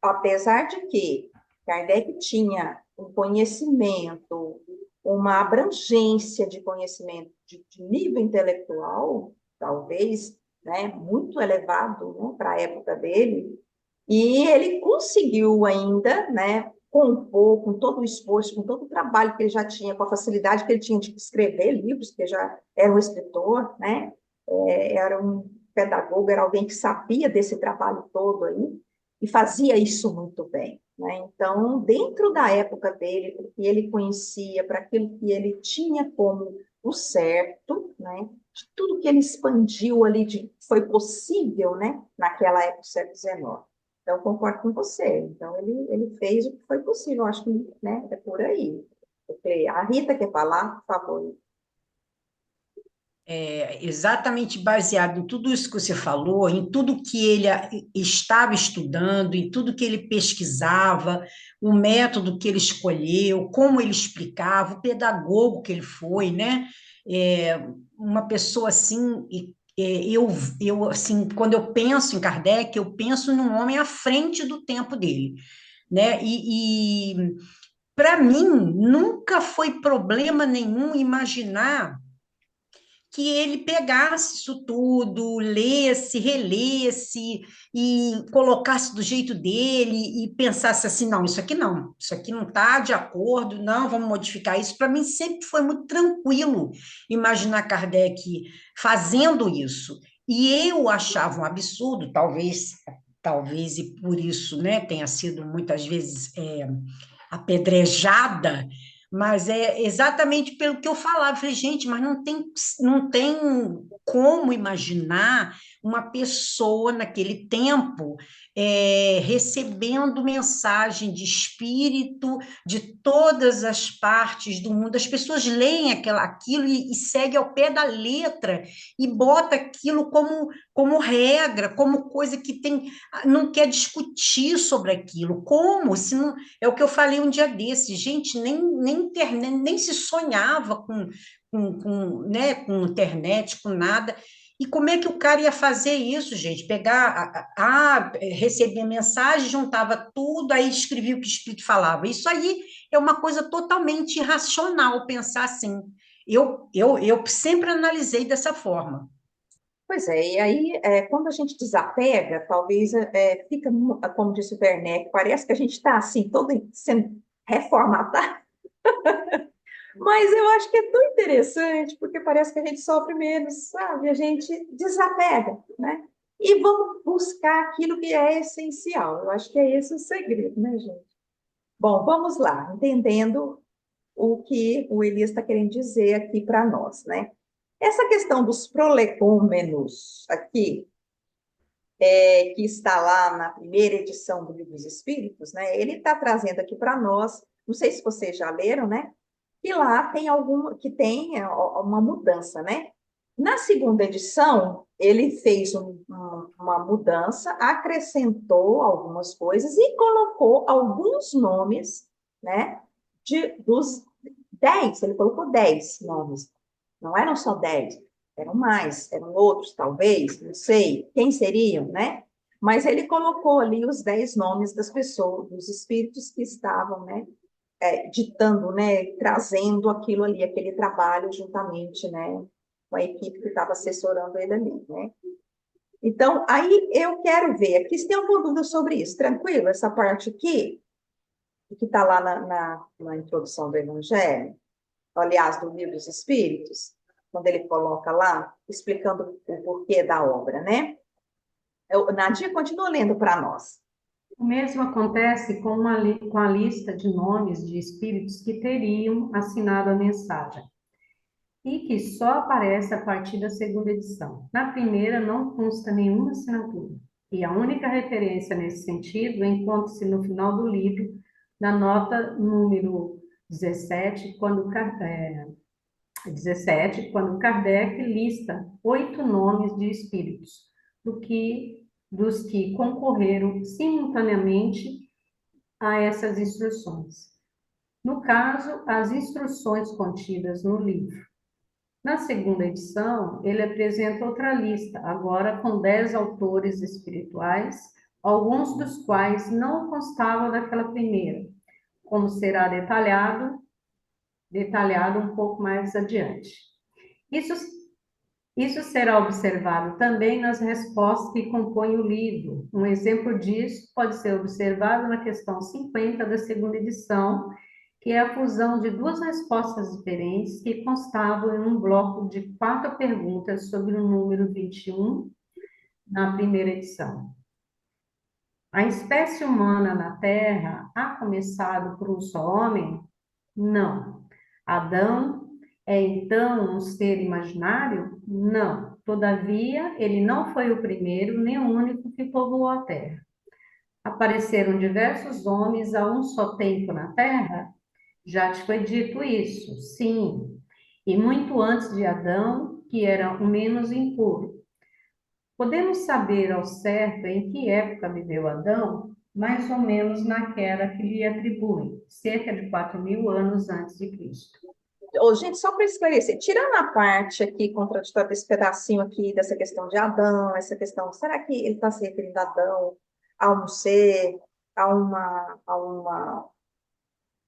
Apesar de que Kardec tinha um conhecimento, uma abrangência de conhecimento de nível intelectual, talvez, né, muito elevado, né, para a época dele, e ele conseguiu ainda, né, compor com todo o esforço, com todo o trabalho que ele já tinha, com a facilidade que ele tinha de escrever livros, porque já era um escritor, né, era um pedagogo, era alguém que sabia desse trabalho todo aí, e fazia isso muito bem, né? Então, dentro da época dele, porque ele conhecia, para aquilo que ele tinha como o certo, né? De tudo que ele expandiu ali, foi possível, né? Naquela época do século XIX. Então, eu concordo com você. Então, ele fez o que foi possível. Eu acho que, né, é por aí. A Rita quer falar, por favor. Exatamente baseado em tudo isso que você falou, em tudo que ele estava estudando, em tudo que ele pesquisava, o método que ele escolheu, como ele explicava, o pedagogo que ele foi, né? Uma pessoa assim, assim, quando eu penso em Kardec, eu penso num homem à frente do tempo dele, né? E para mim, nunca foi problema nenhum imaginar que ele pegasse isso tudo, lesse, relesse e colocasse do jeito dele e pensasse assim, não, isso aqui não está de acordo, não, vamos modificar isso. Para mim sempre foi muito tranquilo imaginar Kardec fazendo isso. E eu achava um absurdo, talvez e por isso, né, tenha sido muitas vezes apedrejada, mas é exatamente pelo que eu falava. Eu falei, gente, mas não tem como imaginar uma pessoa naquele tempo recebendo mensagem de espírito de todas as partes do mundo. As pessoas leem aquilo e seguem ao pé da letra e bota aquilo como regra, como coisa que não quer discutir sobre aquilo. Como? Se não, é o que eu falei um dia desse, gente, nem internet, nem se sonhava né, com internet, com nada. E como é que o cara ia fazer isso, gente? Receber mensagem, juntava tudo, aí escrevia o que o Espírito falava. Isso aí é uma coisa totalmente irracional, pensar assim. Eu sempre analisei dessa forma. Pois é, e aí, quando a gente desapega, talvez fica, como disse o Werneck, parece que a gente está assim, todo sendo reformatado, mas eu acho que é tão interessante, porque parece que a gente sofre menos, sabe? A gente desapega, né? E vamos buscar aquilo que é essencial. Eu acho que é esse o segredo, né, gente? Bom, vamos lá, entendendo o que o Elias está querendo dizer aqui para nós, né? Essa questão dos prolegômenos aqui, que está lá na primeira edição do Livro dos Espíritos, né? Ele está trazendo aqui para nós, não sei se vocês já leram, né? Que lá tem uma mudança, né? Na segunda edição, ele fez uma mudança, acrescentou algumas coisas e colocou alguns nomes, né? Dos 10, ele colocou 10 nomes. Não eram só 10, eram mais, eram outros, talvez, não sei quem seriam, né? Mas ele colocou ali os 10 nomes das pessoas, dos espíritos que estavam, né? Ditando, né? Trazendo aquilo ali, aquele trabalho juntamente, né? Com a equipe que estava assessorando ele ali, né? Então, aí eu quero ver aqui se tem alguma dúvida sobre isso. Tranquilo? Essa parte aqui, que está lá na introdução do Evangelho, aliás, do Livro dos Espíritos, quando ele coloca lá, explicando o porquê da obra, né? Nadia continua lendo para nós. O mesmo acontece com a lista de nomes de espíritos que teriam assinado a mensagem e que só aparece a partir da segunda edição. Na primeira não consta nenhuma assinatura, e a única referência nesse sentido encontra-se no final do livro, na nota número 17, quando Kardec lista 8 nomes de espíritos, dos que concorreram simultaneamente a essas instruções. No caso, as instruções contidas no livro. Na segunda edição, ele apresenta outra lista, agora com 10 autores espirituais, alguns dos quais não constavam daquela primeira, como será detalhado um pouco mais adiante. Isso será observado também nas respostas que compõem o livro. Um exemplo disso pode ser observado na questão 50 da segunda edição, que é a fusão de duas respostas diferentes que constavam em um bloco de 4 perguntas sobre o número 21 na primeira edição. A espécie humana na Terra ha começado por um só homem? Não. Adão é então um ser imaginário? Não. Todavia, ele não foi o primeiro nem o único que povoou a Terra. Apareceram diversos homens a um só tempo na Terra? Já te foi dito isso, sim. E muito antes de Adão, que era o menos impuro. Podemos saber ao certo em que época viveu Adão? Mais ou menos naquela que lhe atribuem, cerca de 4.000 anos antes de Cristo. Gente, só para esclarecer, tirando a parte aqui contraditória desse pedacinho aqui, dessa questão de Adão, essa questão, será que ele está se referindo a Adão, a um ser,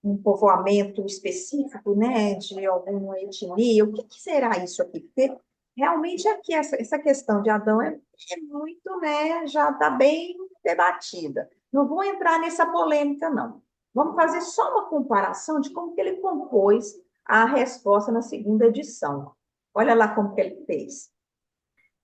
um povoamento específico, né, de alguma etnia? O que será isso aqui? Porque realmente aqui essa questão de Adão é muito, né, já está bem debatida. Não vou entrar nessa polêmica, não. Vamos fazer só uma comparação de como que ele compôs a resposta na segunda edição. Olha lá como que ele fez.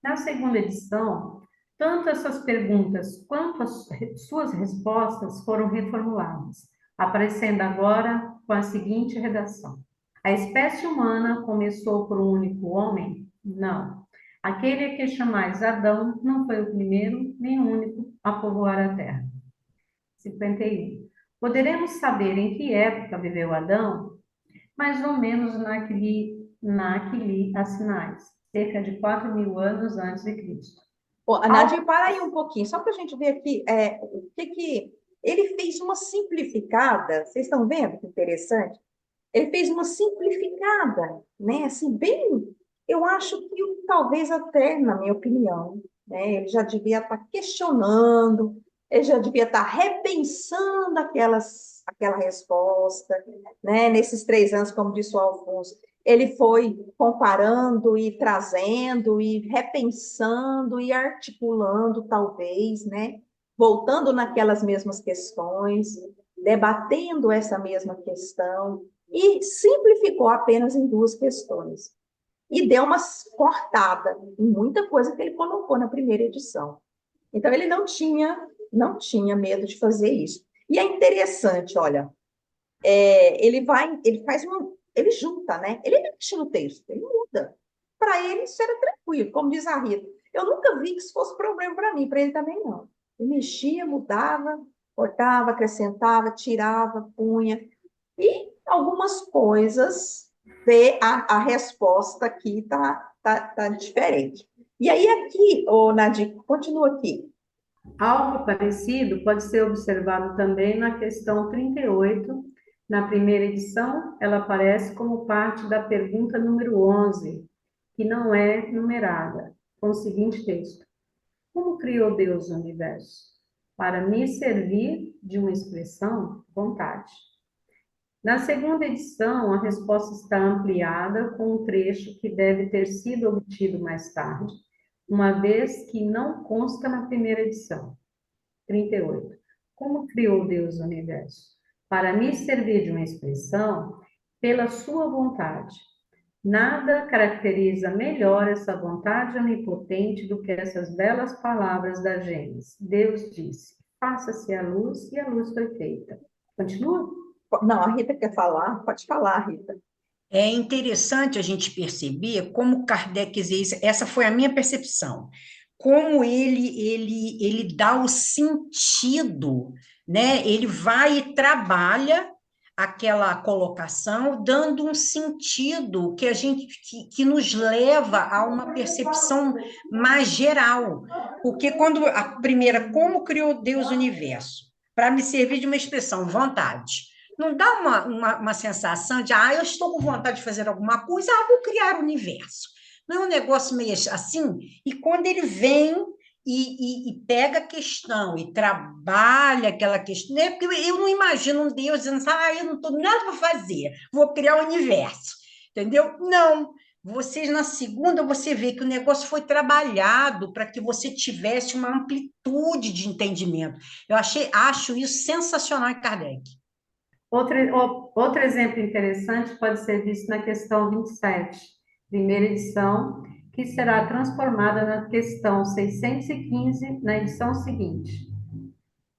Na segunda edição, tanto essas perguntas quanto as suas respostas foram reformuladas, aparecendo agora com a seguinte redação: a espécie humana começou por um único homem? Não. Aquele que chamais Adão não foi o primeiro, nem o único a povoar a terra. 51. Poderemos saber em que época viveu Adão? Mais ou menos na que lhe assinais, cerca de 4.000 anos antes de Cristo. Bom, Nadir, para aí um pouquinho, só para a gente ver aqui o que ele fez uma simplificada. Vocês estão vendo que interessante? Ele fez uma simplificada, né? Assim, bem, eu acho que talvez até, na minha opinião, né? Ele já devia estar questionando, ele já devia estar repensando aquela resposta, né? Nesses 3 anos, como disse o Alfonso, ele foi comparando e trazendo e repensando e articulando, talvez, né? Voltando naquelas mesmas questões, debatendo essa mesma questão, e simplificou apenas em 2 questões. E deu uma cortada em muita coisa que ele colocou na primeira edição. Então, ele não tinha medo de fazer isso. E é interessante, olha, ele junta, né? Ele mexe no texto, ele muda. Para ele, isso era tranquilo, como diz a Rita. Eu nunca vi que isso fosse problema para mim, para ele também não. Ele mexia, mudava, cortava, acrescentava, tirava, punha. E algumas coisas, a resposta aqui tá diferente. E aí aqui, Nadir, continua aqui. Algo parecido pode ser observado também na questão 38. Na primeira edição, ela aparece como parte da pergunta número 11, que não é numerada, com o seguinte texto: Como criou Deus o universo? Para me servir de uma expressão, vontade. Na segunda edição, a resposta está ampliada com um trecho que deve ter sido obtido mais tarde, uma vez que não consta na primeira edição. 38. Como criou Deus o universo? Para me servir de uma expressão, pela sua vontade. Nada caracteriza melhor essa vontade onipotente do que essas belas palavras da Gênesis. Deus disse: faça-se a luz, e a luz foi feita. Continua? Não, a Rita quer falar? Pode falar, Rita. É interessante a gente perceber como Kardec, essa foi a minha percepção, como ele dá o sentido, né? Ele vai e trabalha aquela colocação, dando um sentido que a gente que nos leva a uma percepção mais geral. Porque quando a primeira, como criou Deus o universo? Para me servir de uma expressão, vontade. Não dá uma sensação de, eu estou com vontade de fazer alguma coisa, vou criar o universo. Não é um negócio meio assim? E quando ele vem e pega a questão e trabalha aquela questão, né? Porque eu não imagino um Deus dizendo assim, eu não estou nada para fazer, vou criar o universo, entendeu? Não. Vocês, na segunda, você vê que o negócio foi trabalhado para que você tivesse uma amplitude de entendimento. Acho isso sensacional em Kardec. Outro exemplo interessante pode ser visto na questão 27, primeira edição, que será transformada na questão 615, na edição seguinte,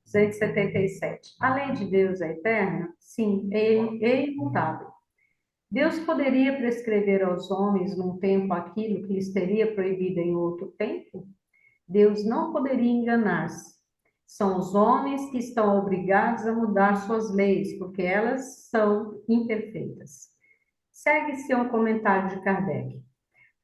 177. A lei de Deus é eterna? Sim, é imutável. Deus poderia prescrever aos homens num tempo aquilo que lhes teria proibido em outro tempo? Deus não poderia enganar-se. São os homens que estão obrigados a mudar suas leis, porque elas são imperfeitas. Segue-se um comentário de Kardec.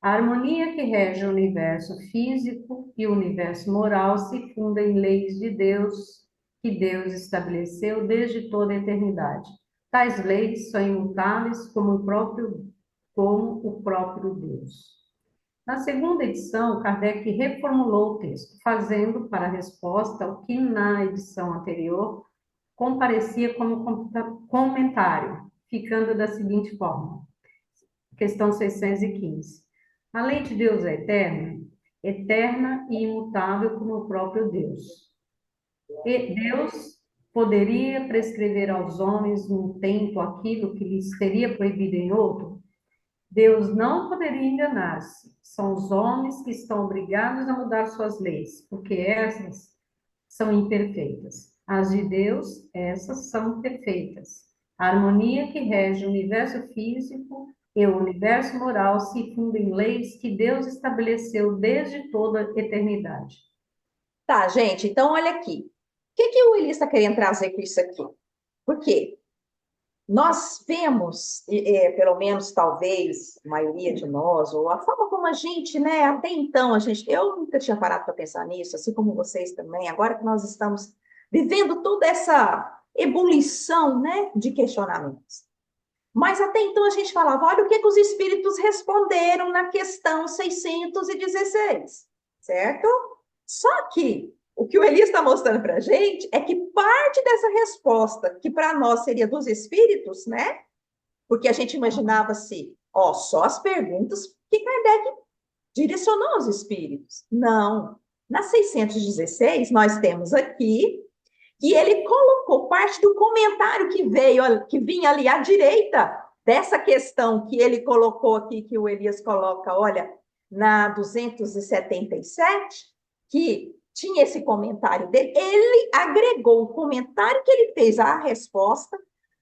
A harmonia que rege o universo físico e o universo moral se funda em leis de Deus, que Deus estabeleceu desde toda a eternidade. Tais leis são imutáveis como o próprio Deus. Na segunda edição, Kardec reformulou o texto, fazendo para a resposta o que na edição anterior comparecia como comentário, ficando da seguinte forma. Questão 615. A lei de Deus é eterna e imutável como o próprio Deus. E Deus poderia prescrever aos homens num tempo aquilo que lhes teria proibido em outro? Deus não poderia enganar-se. São os homens que estão obrigados a mudar suas leis, porque essas são imperfeitas. As de Deus, essas são perfeitas. A harmonia que rege o universo físico E o universo moral se funda em leis que Deus estabeleceu desde toda a eternidade. Tá, gente, então olha aqui. O que que o Elias está querendo trazer com isso aqui? Por quê? Nós vemos, pelo menos talvez a maioria de nós, ou a forma como a gente, né, até então, eu nunca tinha parado para pensar nisso, assim como vocês também, agora que nós estamos vivendo toda essa ebulição, né, de questionamentos. Mas até então a gente falava, olha o que que os espíritos responderam na questão 616, certo? Só que o que o Elias está mostrando para a gente é que parte dessa resposta, que para nós seria dos espíritos, né? Porque a gente imaginava assim, ó, só as perguntas que Kardec direcionou aos espíritos. Não. Na 616, nós temos aqui que ele colocou parte do comentário que veio, que vinha ali à direita dessa questão que ele colocou aqui, que o Elias coloca, olha, na 277, que tinha esse comentário dele, ele agregou o comentário que ele fez à resposta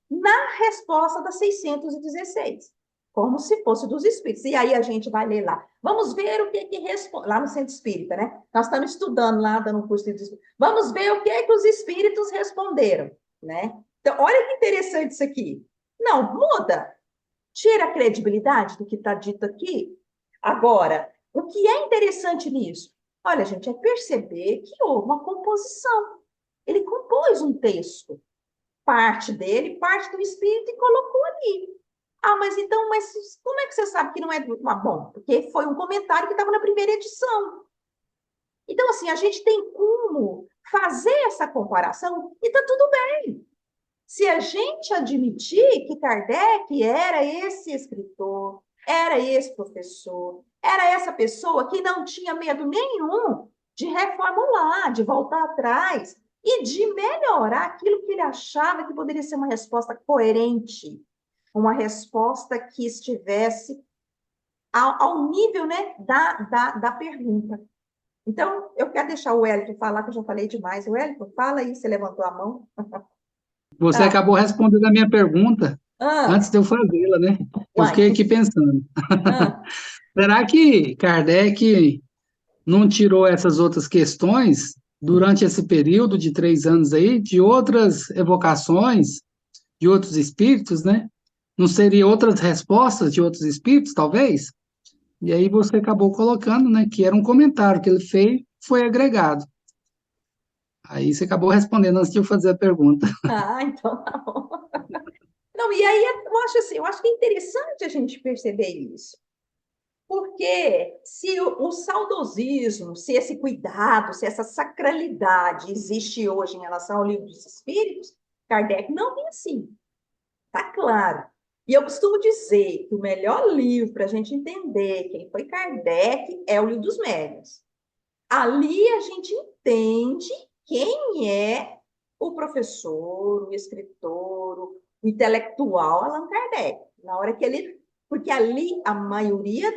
na resposta da 616, como se fosse dos espíritos. E aí a gente vai ler lá. Vamos ver o que que responde, lá no Centro Espírita, né? Nós estamos estudando lá, dando um curso de espírito. Vamos ver o que que os espíritos responderam, né? Então, olha que interessante isso aqui. Não, muda. Tira a credibilidade do que está dito aqui. Agora, o que é interessante nisso? Olha, gente, é perceber que houve uma composição. Ele compôs um texto, parte dele, parte do espírito, e colocou ali. Ah, mas então, mas como é que você sabe que não é do... Ah, bom, porque foi um comentário que estava na primeira edição. Então, assim, a gente tem como fazer essa comparação e está tudo bem. Se a gente admitir que Kardec era esse escritor, era esse professor, era essa pessoa que não tinha medo nenhum de reformular, de voltar atrás e de melhorar aquilo que ele achava que poderia ser uma resposta coerente, uma resposta que estivesse ao nível, né, da pergunta. Então, eu quero deixar o Wellington falar, que eu já falei demais. O Wellington, fala aí, você levantou a mão. Você Ah, acabou respondendo a minha pergunta antes de eu fazê-la, né? Eu uai, fiquei aqui pensando. ah, Será que Kardec não tirou essas outras questões durante esse período de 3 anos aí, de outras evocações, de outros espíritos, né? Não seria outras respostas de outros espíritos, talvez? E aí você acabou colocando, né, que era um comentário que ele fez, foi agregado. Aí você acabou respondendo antes de eu fazer a pergunta. então tá bom. Não, e aí eu acho assim, eu acho que é interessante a gente perceber isso. Porque se o saudosismo, se esse cuidado, se essa sacralidade existe hoje em relação ao livro dos Espíritos, Kardec não tem assim. Tá claro. E eu costumo dizer que o melhor livro para a gente entender quem foi Kardec é o Livro dos Médiuns. Ali a gente entende quem é o professor, o escritor, o intelectual Allan Kardec. Na hora que ele. Porque ali a maioria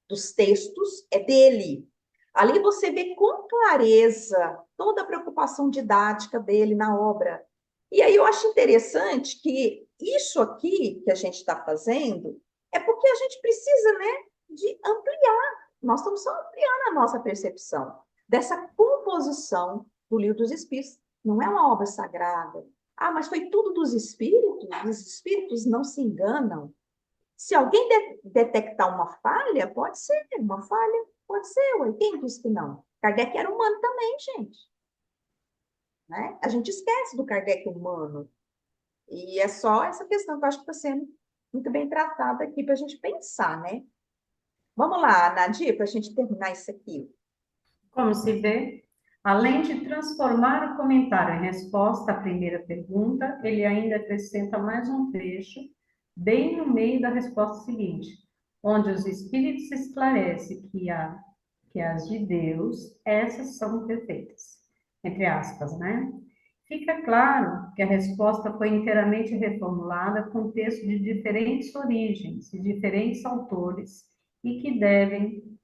dos textos é dele. Ali você vê com clareza toda a preocupação didática dele na obra. E aí eu acho interessante que isso aqui que a gente está fazendo é porque a gente precisa, né, de ampliar. Nós estamos só ampliando a nossa percepção dessa composição do Livro dos Espíritos. Não é uma obra sagrada. Ah, mas foi tudo dos espíritos? Os espíritos não se enganam. Se alguém detectar uma falha, pode ser uma falha, pode ser. Ué, quem disse que não? Kardec era humano também, gente. Né? A gente esquece do Kardec humano. E é só essa questão que eu acho que está sendo muito bem tratada aqui para a gente pensar, né? Vamos lá, Nadir, para a gente terminar isso aqui. Como se vê, além de transformar o comentário em resposta à primeira pergunta, ele ainda acrescenta mais um trecho, bem no meio da resposta seguinte, onde os espíritos esclarecem que as de Deus, essas são perfeitas. Entre aspas, né? Fica claro que a resposta foi inteiramente reformulada com texto de diferentes origens, de diferentes autores, e que devem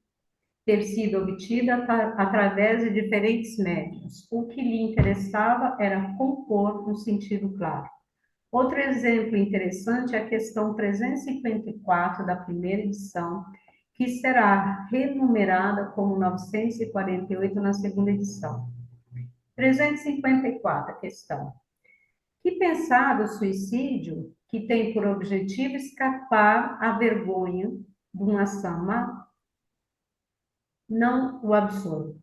ter sido obtida através de diferentes médiuns. O que lhe interessava era compor um sentido claro. Outro exemplo interessante é a questão 354 da primeira edição, que será renumerada como 948 na segunda edição. 354, a questão. Que pensar do suicídio que tem por objetivo escapar à vergonha de uma ação má, não o absorve.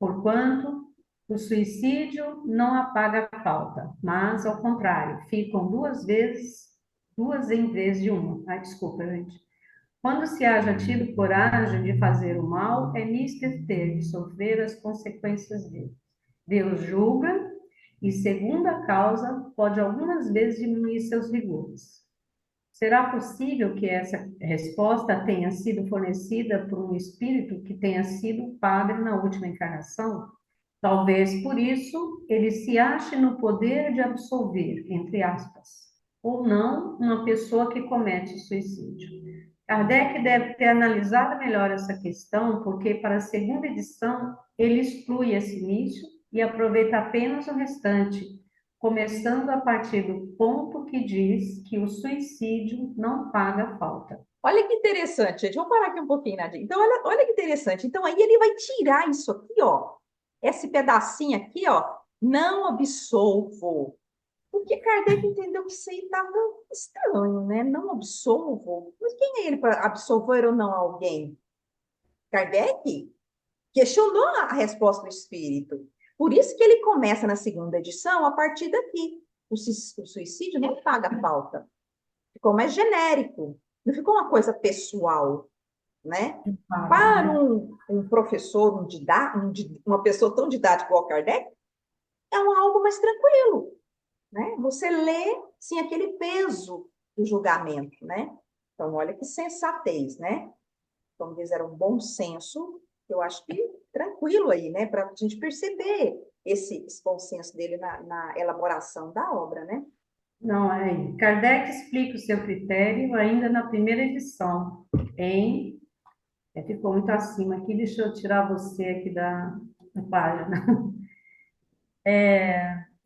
Porquanto, o suicídio não apaga a falta, mas, ao contrário, ficam duas em vez de uma. Ai, desculpa, gente. Quando se haja tido coragem de fazer o mal, é mister ter de sofrer as consequências dele. Deus julga e, segundo a causa, pode algumas vezes diminuir seus rigores. Será possível que essa resposta tenha sido fornecida por um espírito que tenha sido padre na última encarnação? Talvez por isso ele se ache no poder de absolver, entre aspas, ou não, uma pessoa que comete suicídio. Kardec deve ter analisado melhor essa questão, porque para a segunda edição ele exclui esse início e aproveita apenas o restante, começando a partir do ponto que diz que o suicídio não paga a falta. Olha que interessante, gente. Vamos parar aqui um pouquinho, Nadia. Então, olha que interessante. Então, aí ele vai tirar isso aqui, ó. Esse pedacinho aqui, ó. Não absolvo. Porque Kardec entendeu que isso aí estava estranho, né? Não absolvo. Mas quem é ele para absolver ou não alguém? Kardec questionou a resposta do espírito. Por isso que ele começa na segunda edição a partir daqui. O suicídio não paga a falta. Ficou mais genérico. Não ficou uma coisa pessoal, né? Para um professor, uma pessoa tão didática como o Kardec, é algo mais tranquilo, né? Você lê sem aquele peso do julgamento, né? Então, olha que sensatez, né? Como diz, era um bom senso, eu acho que tranquilo aí, né? Para a gente perceber esse bom senso dele na elaboração da obra, né? Não, Kardec explica o seu critério ainda na primeira edição, ficou muito acima aqui, deixa eu tirar você aqui da página.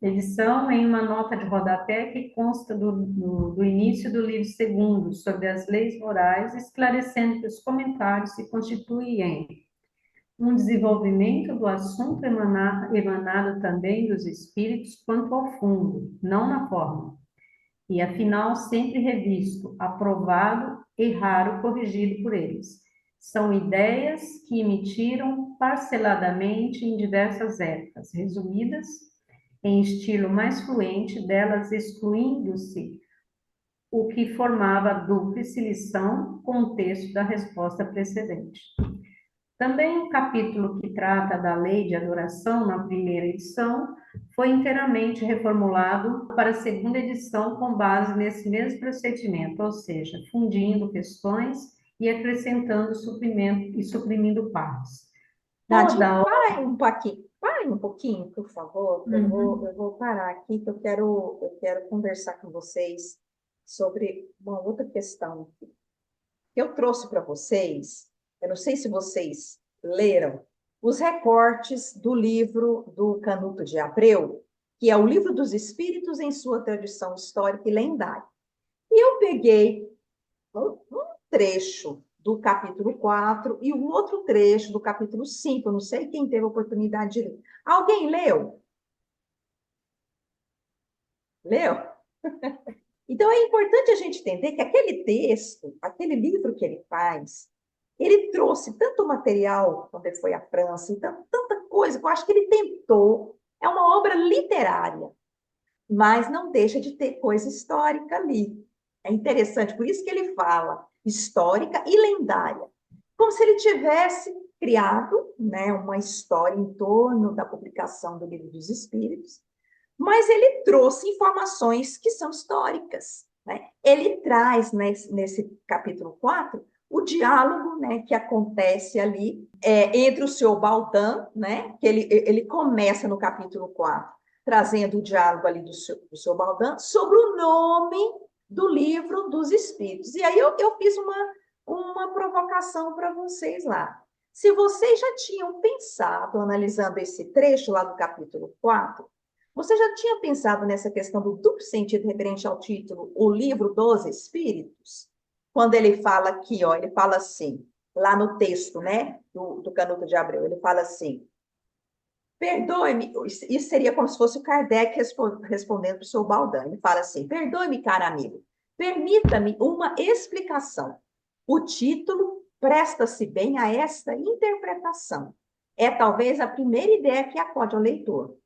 Edição em uma nota de rodapé que consta do início do livro segundo, sobre as leis morais, esclarecendo que os comentários se constituem em um desenvolvimento do assunto emanado também dos espíritos quanto ao fundo, não na forma, e afinal sempre revisto, aprovado e raro corrigido por eles. São ideias que emitiram parceladamente em diversas épocas, resumidas em estilo mais fluente, delas excluindo-se o que formava a dúplice lição com o texto da resposta precedente. Também o capítulo que trata da lei de adoração, na primeira edição, foi inteiramente reformulado para a segunda edição com base nesse mesmo procedimento, ou seja, fundindo questões e acrescentando suprimento e suprimindo partes. Nadia, para aí um pouquinho, por favor. Eu vou parar aqui, que eu quero conversar com vocês sobre uma outra questão que eu trouxe para vocês. Eu não sei se vocês leram os recortes do livro do Canuto de Abreu, que é o Livro dos Espíritos em sua tradição histórica e lendária. E eu peguei um trecho do capítulo 4 e o outro trecho do capítulo 5. Eu não sei quem teve a oportunidade de ler. Alguém leu? Leu? Então, é importante a gente entender que aquele texto, aquele livro que ele faz, ele trouxe tanto material quando ele foi à França, então, tanta coisa que eu acho que ele tentou. É uma obra literária, mas não deixa de ter coisa histórica ali. É interessante, por isso que ele fala histórica e lendária, como se ele tivesse criado, né, uma história em torno da publicação do Livro dos Espíritos, mas ele trouxe informações que são históricas, né? Ele traz, nesse capítulo 4, o diálogo, né, que acontece ali entre o senhor Baldan, né, que ele começa no capítulo 4, trazendo o diálogo ali do senhor Baldan sobre o nome do Livro dos Espíritos. E aí eu fiz uma provocação para vocês lá. Se vocês já tinham pensado, analisando esse trecho lá do capítulo 4, Você já tinha pensado nessa questão do duplo sentido referente ao título O Livro dos Espíritos? Quando ele fala aqui, ó, ele fala assim, lá no texto, né, do Canuto de Abreu, ele fala assim, perdoe-me, isso seria como se fosse o Kardec respondendo para o seu Baldão. Ele fala assim, perdoe-me, caro amigo, permita-me uma explicação. O título presta-se bem a esta interpretação. É talvez a primeira ideia que acode ao leitor.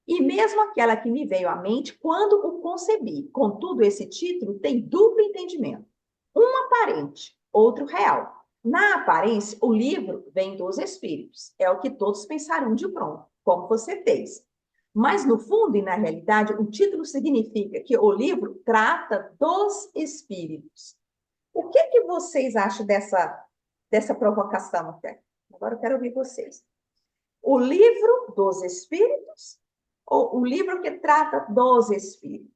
E mesmo aquela que me veio à mente quando o concebi. Contudo, esse título tem duplo entendimento. Um aparente, outro real. Na aparência, o livro vem dos espíritos. É o que todos pensarão de pronto, como você fez. Mas, no fundo e na realidade, o título significa que o livro trata dos espíritos. O que vocês acham dessa provocação até? Agora eu quero ouvir vocês. O livro dos espíritos ou o livro que trata dos espíritos?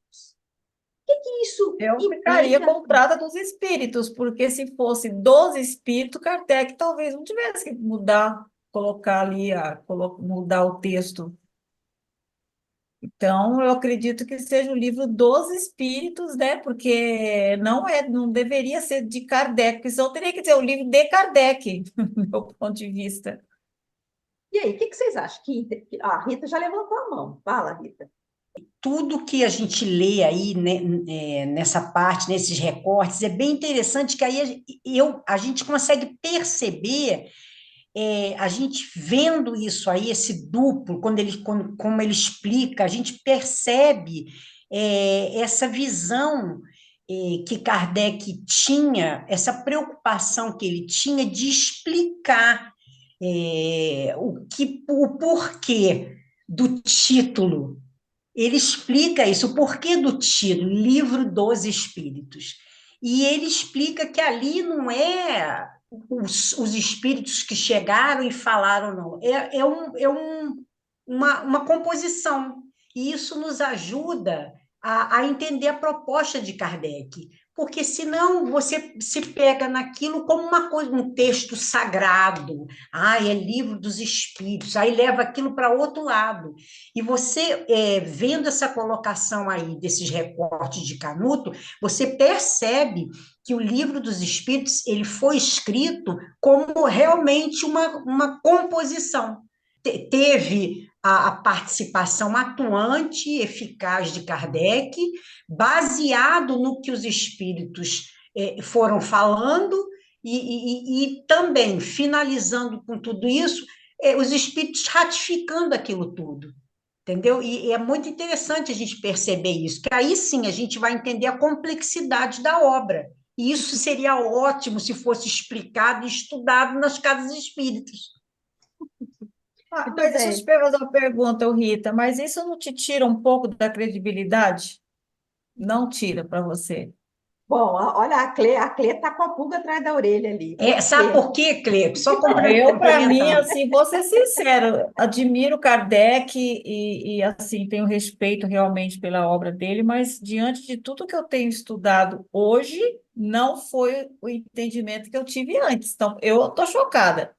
O que isso Eu ficaria implica? com o Trata dos Espíritos, porque se fosse dos Espíritos, Kardec talvez não tivesse que mudar, colocar ali, mudar o texto. Então, eu acredito que seja o livro dos Espíritos, né? Porque não deveria ser de Kardec, porque senão teria que ser o livro de Kardec, do meu ponto de vista. E aí, o que vocês acham? A Rita já levantou a mão. Fala, Rita. Tudo que a gente lê aí, né, nessa parte, nesses recortes, é bem interessante que aí a gente consegue perceber, a gente vendo isso aí, esse duplo, como ele explica, a gente percebe essa visão que Kardec tinha, essa preocupação que ele tinha de explicar o porquê do título. Ele explica isso, o porquê do título, Livro dos Espíritos. E ele explica que ali não é os espíritos que chegaram e falaram, não. Uma composição. E isso nos ajuda a entender a proposta de Kardec. Porque senão você se pega naquilo como uma coisa, um texto sagrado. É livro dos espíritos. Aí leva aquilo para outro lado. E você, vendo essa colocação aí desses recortes de Canuto, você percebe que o livro dos Espíritos ele foi escrito como realmente uma composição. Teve a participação atuante, eficaz de Kardec, baseado no que os espíritos foram falando, e também, finalizando com tudo isso, os espíritos ratificando aquilo tudo. Entendeu? E é muito interessante a gente perceber isso, que aí sim a gente vai entender a complexidade da obra. E isso seria ótimo se fosse explicado e estudado nas casas espíritas. Muito Mas deixa eu te bem. fazer uma pergunta, Rita, mas isso não te tira um pouco da credibilidade? Não tira para você. Bom, olha, a Clê tá com a pulga atrás da orelha ali. Por Sabe quê? por quê, Cleco? Só Eu, para mim, complementando. assim, vou ser sincero, admiro Kardec assim, tenho respeito realmente pela obra dele, mas diante de tudo que eu tenho estudado hoje, não foi o entendimento que eu tive antes. Então, eu estou chocada.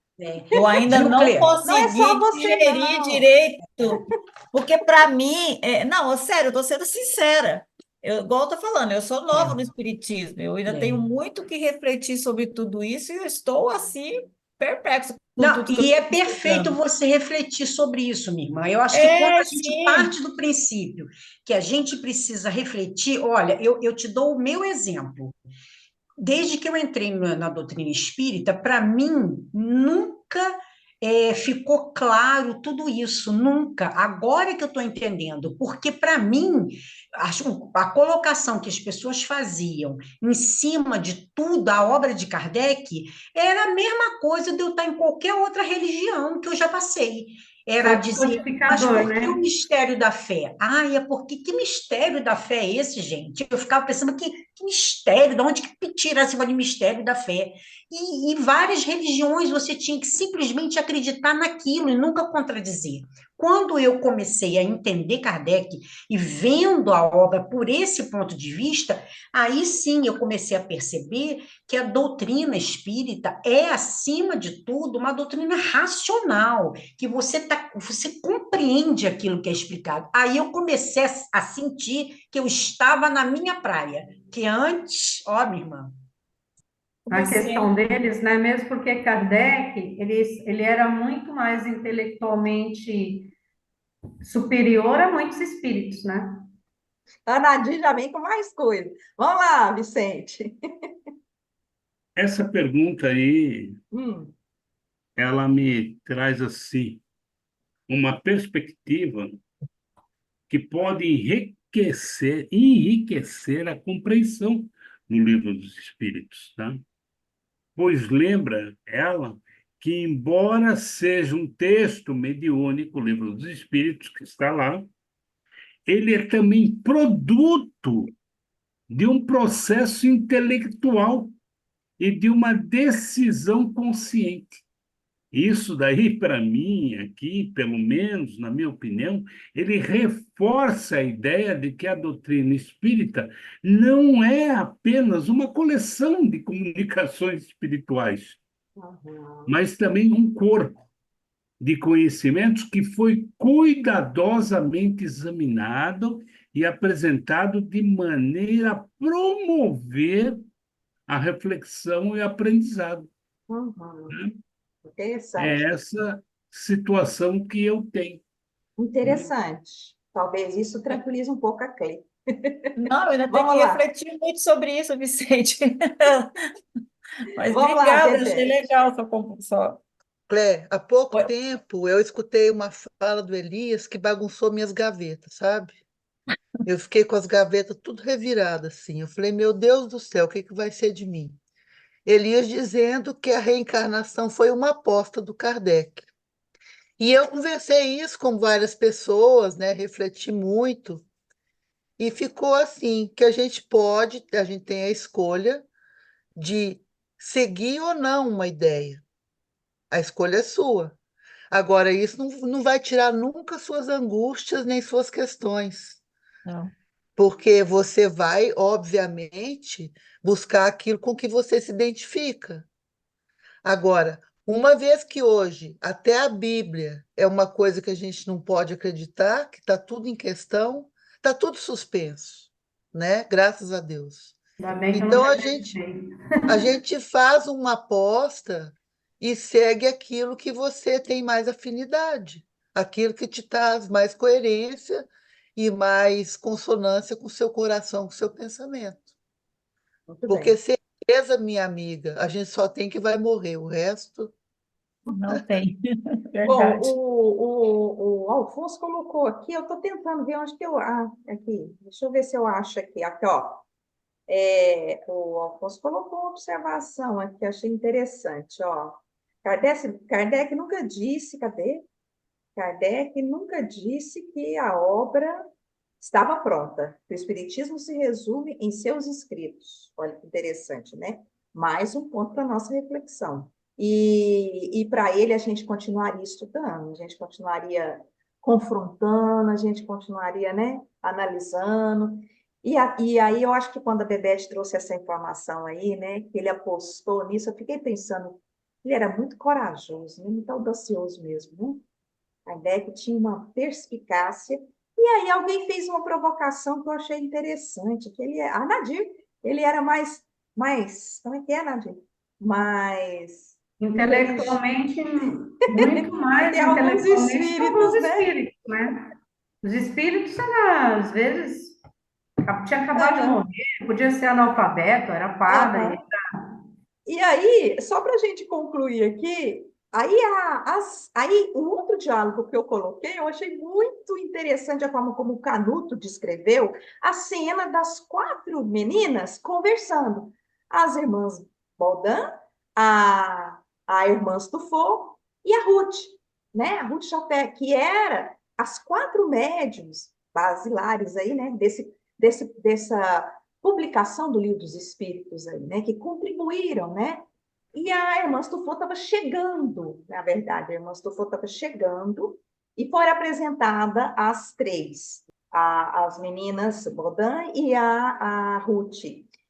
Eu ainda Viu, não Cleco? Não é só consegui você, digerir não. direito, porque para mim, não, sério, eu estou sendo sincera. Igual eu estou falando, eu sou nova no Espiritismo, eu ainda tenho muito que refletir sobre tudo isso e eu estou, assim, perplexa com Não, tudo que eu e é estou perfeito estudando. você refletir sobre isso, minha irmã. Eu acho que quando É, a gente sim. parte do princípio que a gente precisa refletir, olha, eu te dou o meu exemplo. Desde que eu entrei na doutrina espírita, para mim, nunca ficou claro tudo isso, nunca. Agora que eu estou entendendo, porque para mim, a colocação que as pessoas faziam em cima de tudo, a obra de Kardec, era a mesma coisa de eu estar em qualquer outra religião que eu já passei. Era dizer, mas Codificador, por que o né? mistério da fé? É porque que mistério da fé é esse, gente? Eu ficava pensando que mistério, de onde que tira esse de mistério da fé? E várias religiões você tinha que simplesmente acreditar naquilo e nunca contradizer. Quando eu comecei a entender Kardec e vendo a obra por esse ponto de vista, aí sim eu comecei a perceber que a doutrina espírita é, acima de tudo, uma doutrina racional, que você compreende aquilo que é explicado. Aí eu comecei a sentir que eu estava na minha praia, que antes, ó, minha irmã, A questão Vicente, deles, né? Mesmo porque Kardec, ele era muito mais intelectualmente superior a muitos espíritos, né? A Nadir já vem com mais coisa. Vamos lá, Vicente. Essa pergunta aí, Hum, ela me traz assim uma perspectiva que pode enriquecer a compreensão no livro dos Espíritos, tá? Pois lembra ela que, embora seja um texto mediúnico, o livro dos Espíritos, que está lá, ele é também produto de um processo intelectual e de uma decisão consciente. Isso daí, para mim, aqui, pelo menos, na minha opinião, ele reforça a ideia de que a doutrina espírita não é apenas uma coleção de comunicações espirituais, uhum, mas também um corpo de conhecimentos que foi cuidadosamente examinado e apresentado de maneira a promover a reflexão e aprendizado. uhum. Né? É Interessante. essa situação que eu tenho. Né? Interessante. Talvez isso tranquilize um pouco a Clê. não, eu ainda tenho que Vamos lá. refletir muito sobre isso, Vicente. Mas Vamos lá, obrigada, achei Bebete. legal sua. Clé, há pouco Oi. tempo eu escutei uma fala do Elias que bagunçou minhas gavetas, sabe? Eu fiquei com as gavetas tudo reviradas, assim. Eu falei, meu Deus do céu, o que que vai ser de mim? Elias dizendo que a reencarnação foi uma aposta do Kardec. E eu conversei isso com várias pessoas, né? Refleti muito. E ficou assim, que a gente tem a escolha de seguir ou não uma ideia. A escolha é sua. Agora, isso não vai tirar nunca suas angústias nem suas questões, Não. porque você vai, obviamente, buscar aquilo com que você se identifica. Agora, uma vez que hoje até a Bíblia é uma coisa que a gente não pode acreditar, que está tudo em questão, está tudo suspenso, né? Graças a Deus. Ainda bem que eu Então nunca a gente acreditei. A gente faz uma aposta e segue aquilo que você tem mais afinidade, aquilo que te traz mais coerência e mais consonância com o seu coração, com o seu pensamento. Muito Porque bem. certeza, minha amiga, a gente só tem que vai morrer, o resto. Não tem, Bom, verdade. o Alfonso colocou aqui, eu estou tentando ver onde que eu. Ah, aqui, deixa eu ver se eu acho aqui. Aqui, ó. O Alfonso colocou uma observação aqui, achei interessante, ó. Kardec nunca disse, cadê? Kardec nunca disse que a obra estava pronta. O Espiritismo se resume em seus escritos. Olha que interessante, né? Mais um ponto para a nossa reflexão. E para ele, a gente continuaria estudando, a gente continuaria confrontando, a gente continuaria, né, analisando. E aí, eu acho que quando a Bebete trouxe essa informação aí, né, que ele apostou nisso, eu fiquei pensando, ele era muito corajoso, né, muito audacioso mesmo, né? Kardec tinha uma perspicácia, e aí alguém fez uma provocação que eu achei interessante, que ele é, Nadir, ele era como é que é, Nadir? Mais inteligente. Intelectualmente, muito mais Tem alguns intelectualmente que alguns espíritos, né? espíritos, né? Os espíritos, às vezes, tinha acabado de Aham, morrer, podia ser analfabeto, era parda, e aham. E aí, só para a gente concluir aqui, aí o outro diálogo que eu coloquei, eu achei muito interessante a forma como o Canuto descreveu a cena das quatro meninas conversando. As irmãs Baldan, a irmã Stufo e a Ruth, né? A Ruth Chapé, que era as quatro médiuns basilares aí, né? Dessa publicação do Livro dos Espíritos aí, né, que contribuíram, né? E a irmã Stufo estava chegando, na verdade, a irmã Stufo estava chegando e foram apresentadas as três, as meninas Bodan e a Ruth.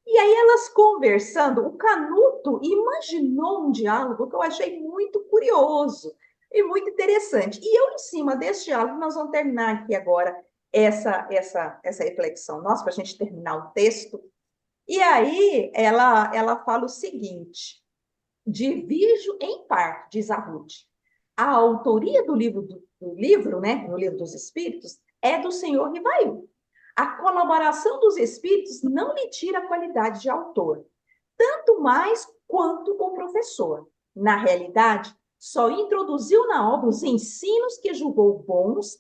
E aí elas conversando, o Canuto imaginou um diálogo que eu achei muito curioso e muito interessante. E eu, em cima desse diálogo, nós vamos terminar aqui agora essa reflexão nossa, para a gente terminar o texto. E aí ela fala o seguinte: divijo em parte, diz a Ruth. A autoria do livro, né, no Livro dos Espíritos, é do senhor Rivail. A colaboração dos espíritos não lhe tira a qualidade de autor, tanto mais quanto o professor. Na realidade, só introduziu na obra os ensinos que julgou bons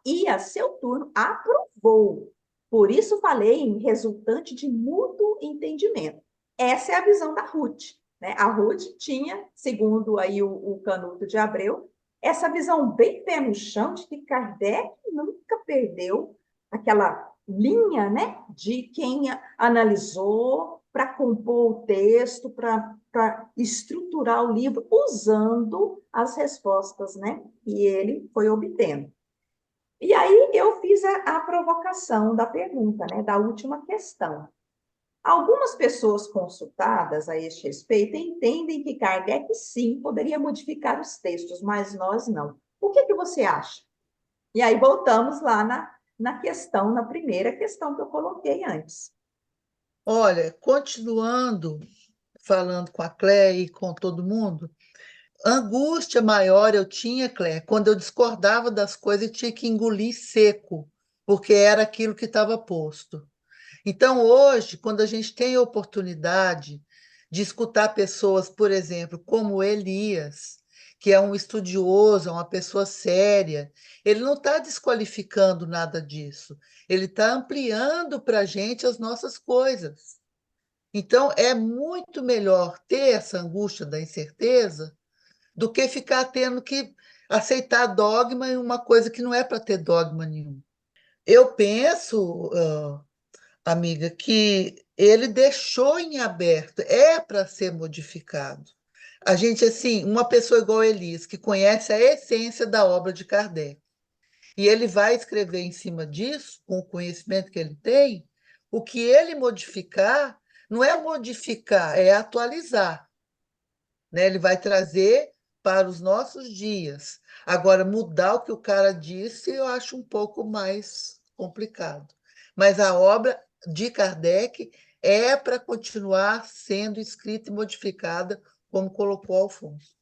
e, a seu turno, aprovou. Por isso falei em resultante de mútuo entendimento. Essa é a visão da Ruth, né? A Ruth tinha, segundo aí o Canuto de Abreu, essa visão bem pé no chão de que Kardec nunca perdeu aquela linha, né, de quem analisou para compor o texto, para estruturar o livro, usando as respostas, né, que ele foi obtendo. E aí eu fiz a provocação da pergunta, né, da última questão. Algumas pessoas consultadas a este respeito entendem que Kardec, sim, poderia modificar os textos, mas nós não. O que você acha? E aí voltamos lá na questão, na primeira questão que eu coloquei antes. Olha, continuando falando com a Cléia e com todo mundo, angústia maior eu tinha, Cléia, quando eu discordava das coisas e tinha que engolir seco, porque era aquilo que estava posto. Então, hoje, quando a gente tem a oportunidade de escutar pessoas, por exemplo, como Elias, que é um estudioso, é uma pessoa séria, ele não está desqualificando nada disso, ele está ampliando para a gente as nossas coisas. Então, é muito melhor ter essa angústia da incerteza do que ficar tendo que aceitar dogma em uma coisa que não é para ter dogma nenhum. Eu penso, amiga, que ele deixou em aberto, é para ser modificado. A gente, assim, uma pessoa igual Elis, que conhece a essência da obra de Kardec, e ele vai escrever em cima disso, com o conhecimento que ele tem, o que ele modificar, não é modificar, é atualizar, né? Ele vai trazer para os nossos dias. Agora, mudar o que o cara disse, eu acho um pouco mais complicado. Mas a obra de Kardec é para continuar sendo escrita e modificada, como colocou Alfonso.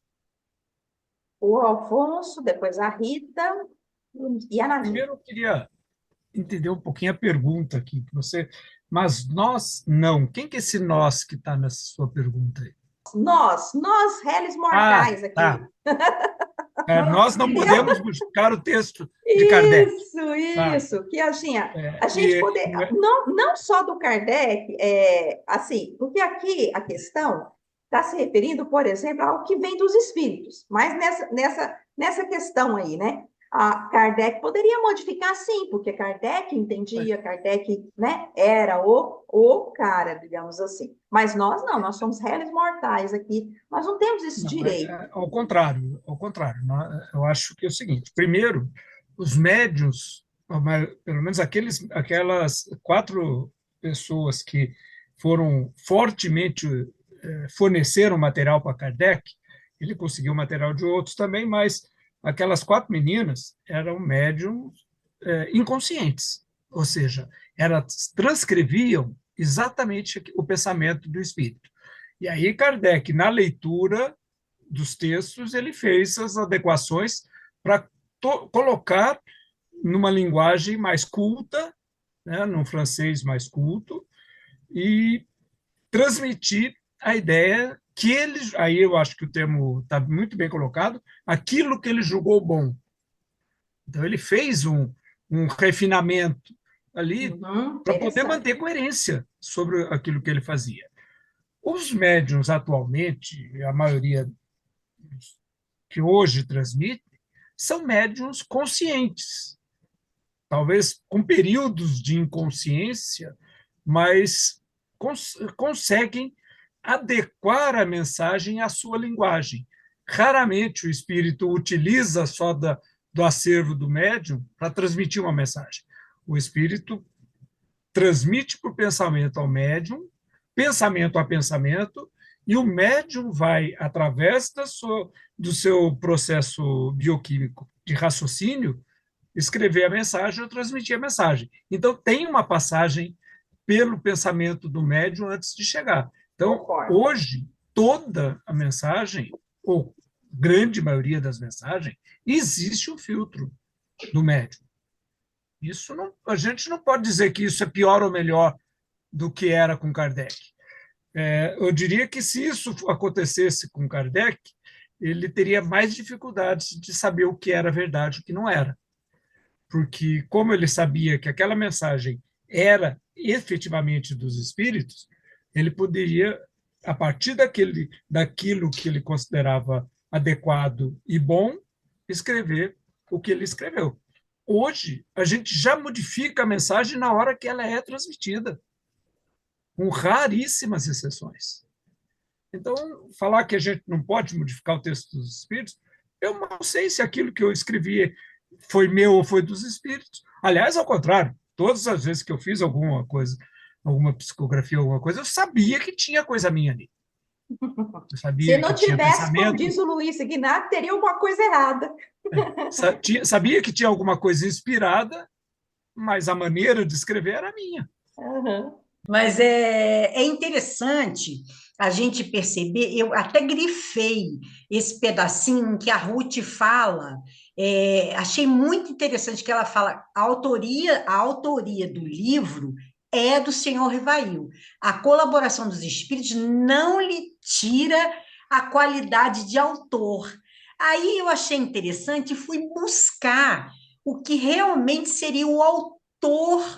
O Alfonso, depois a Rita e a Nadir. Primeiro, eu queria entender um pouquinho a pergunta aqui que você. Mas nós não. Quem que é esse nós que está nessa sua pergunta aí? Nós, réis mortais aqui. Tá. Nós não podemos buscar o texto de Kardec. Isso, que assim, a gente poder, não só do Kardec, assim, porque aqui a questão está se referindo, por exemplo, ao que vem dos espíritos, mas nessa questão aí, né? A Kardec poderia modificar, sim, porque Kardec entendia, Kardec, né, era o cara, digamos assim. Mas nós não, nós somos réis mortais aqui, nós não temos esse direito. Ao contrário. Eu acho que é o seguinte: primeiro, os médiuns, pelo menos aquelas 4 pessoas que foram fortemente forneceram material para Kardec, ele conseguiu material de outros também, mas aquelas 4 meninas eram médiums inconscientes, ou seja, elas transcreviam exatamente o pensamento do espírito. E aí Kardec, na leitura dos textos, ele fez as adequações para colocar numa linguagem mais culta, né, num francês mais culto, e transmitir a ideia que ele, aí eu acho que o termo está muito bem colocado, aquilo que ele julgou bom. Então, ele fez um refinamento ali para poder manter coerência sobre aquilo que ele fazia. Os médiuns atualmente, a maioria que hoje transmitem, são médiuns conscientes, talvez com períodos de inconsciência, mas conseguem adequar a mensagem à sua linguagem. Raramente o espírito utiliza só do acervo do médium para transmitir uma mensagem. O espírito transmite por pensamento ao médium, pensamento a pensamento, e o médium vai, através do seu processo bioquímico de raciocínio, escrever a mensagem ou transmitir a mensagem. Então, tem uma passagem pelo pensamento do médium antes de chegar. Então, hoje, toda a mensagem, ou grande maioria das mensagens, existe um filtro do médium. Isso não, a gente não pode dizer que isso é pior ou melhor do que era com Kardec. Eu diria que se isso acontecesse com Kardec, ele teria mais dificuldades de saber o que era verdade e o que não era. Porque, como ele sabia que aquela mensagem era efetivamente dos espíritos, ele poderia, a partir daquilo que ele considerava adequado e bom, escrever o que ele escreveu. Hoje, a gente já modifica a mensagem na hora que ela é transmitida, com raríssimas exceções. Então, falar que a gente não pode modificar o texto dos espíritos, eu não sei se aquilo que eu escrevi foi meu ou foi dos espíritos. Aliás, ao contrário, todas as vezes que eu fiz alguma coisa, alguma psicografia, alguma coisa, eu sabia que tinha coisa minha ali. Eu sabia Se não que tinha tivesse, como pensamento. diz o Luiz Ignacio, teria alguma coisa errada. Sabia que tinha alguma coisa inspirada, mas a maneira de escrever era minha. Uhum. Mas é interessante a gente perceber, eu até grifei esse pedacinho em que a Ruth fala, achei muito interessante que ela fala, a autoria do livro é do senhor Rivail. A colaboração dos espíritos não lhe tira a qualidade de autor. Aí eu achei interessante e fui buscar o que realmente seria o autor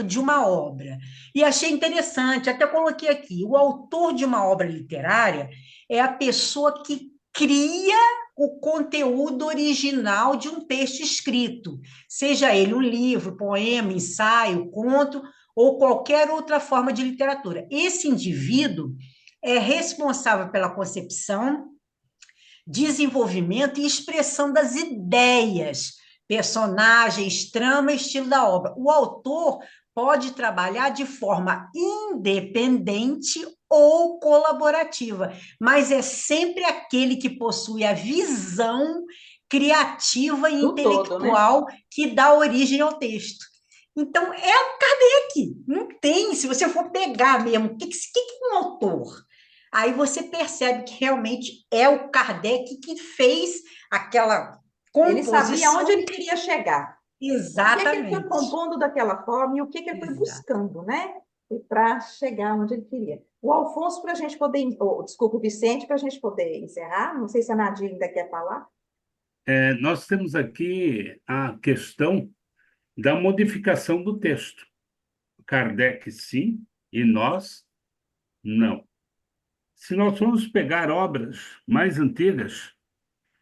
de uma obra. E achei interessante, até coloquei aqui, o autor de uma obra literária é a pessoa que cria o conteúdo original de um texto escrito, seja ele um livro, poema, ensaio, conto, ou qualquer outra forma de literatura. Esse indivíduo é responsável pela concepção, desenvolvimento e expressão das ideias, personagens, trama e estilo da obra. O autor pode trabalhar de forma independente ou colaborativa, mas é sempre aquele que possui a visão criativa e intelectual que dá origem ao texto. Então, é o Kardec, não tem, se você for pegar mesmo, o que é um autor? Aí você percebe que realmente é o Kardec que fez aquela composição. Ele sabia onde ele queria chegar. Exatamente. O que ele foi compondo daquela forma e o que ele foi buscando, né? Para chegar onde ele queria. O Alfonso, para a gente poder... desculpa, o Vicente, para a gente poder encerrar. Não sei se a Nadir ainda quer falar. Nós temos aqui a questão da modificação do texto. Kardec, sim, e nós, não. Se nós formos pegar obras mais antigas,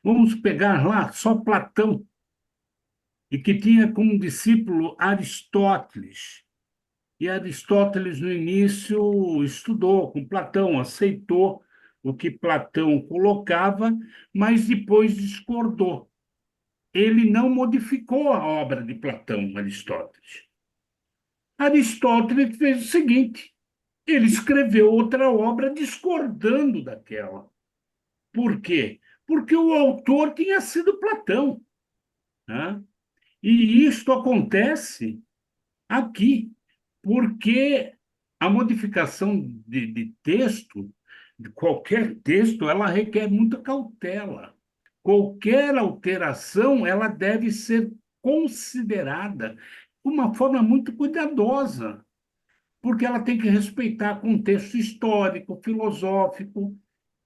vamos pegar lá só Platão, e que tinha como discípulo Aristóteles. E Aristóteles, no início, estudou com Platão, aceitou o que Platão colocava, mas depois discordou. Ele não modificou a obra de Platão, Aristóteles. Aristóteles fez o seguinte: ele escreveu outra obra discordando daquela. Por quê? Porque o autor tinha sido Platão, né? E isto acontece aqui, porque a modificação de texto, de qualquer texto, ela requer muita cautela. Qualquer alteração, ela deve ser considerada de uma forma muito cuidadosa, porque ela tem que respeitar contexto histórico, filosófico,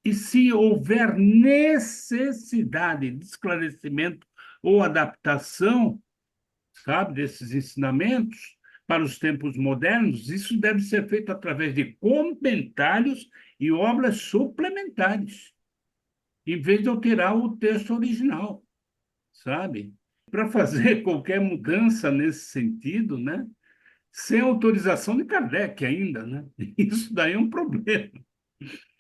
e se houver necessidade de esclarecimento ou adaptação, sabe, desses ensinamentos para os tempos modernos, isso deve ser feito através de comentários e obras suplementares, em vez de alterar o texto original, sabe? Para fazer qualquer mudança nesse sentido, né? Sem autorização de Kardec ainda, né? Isso daí é um problema.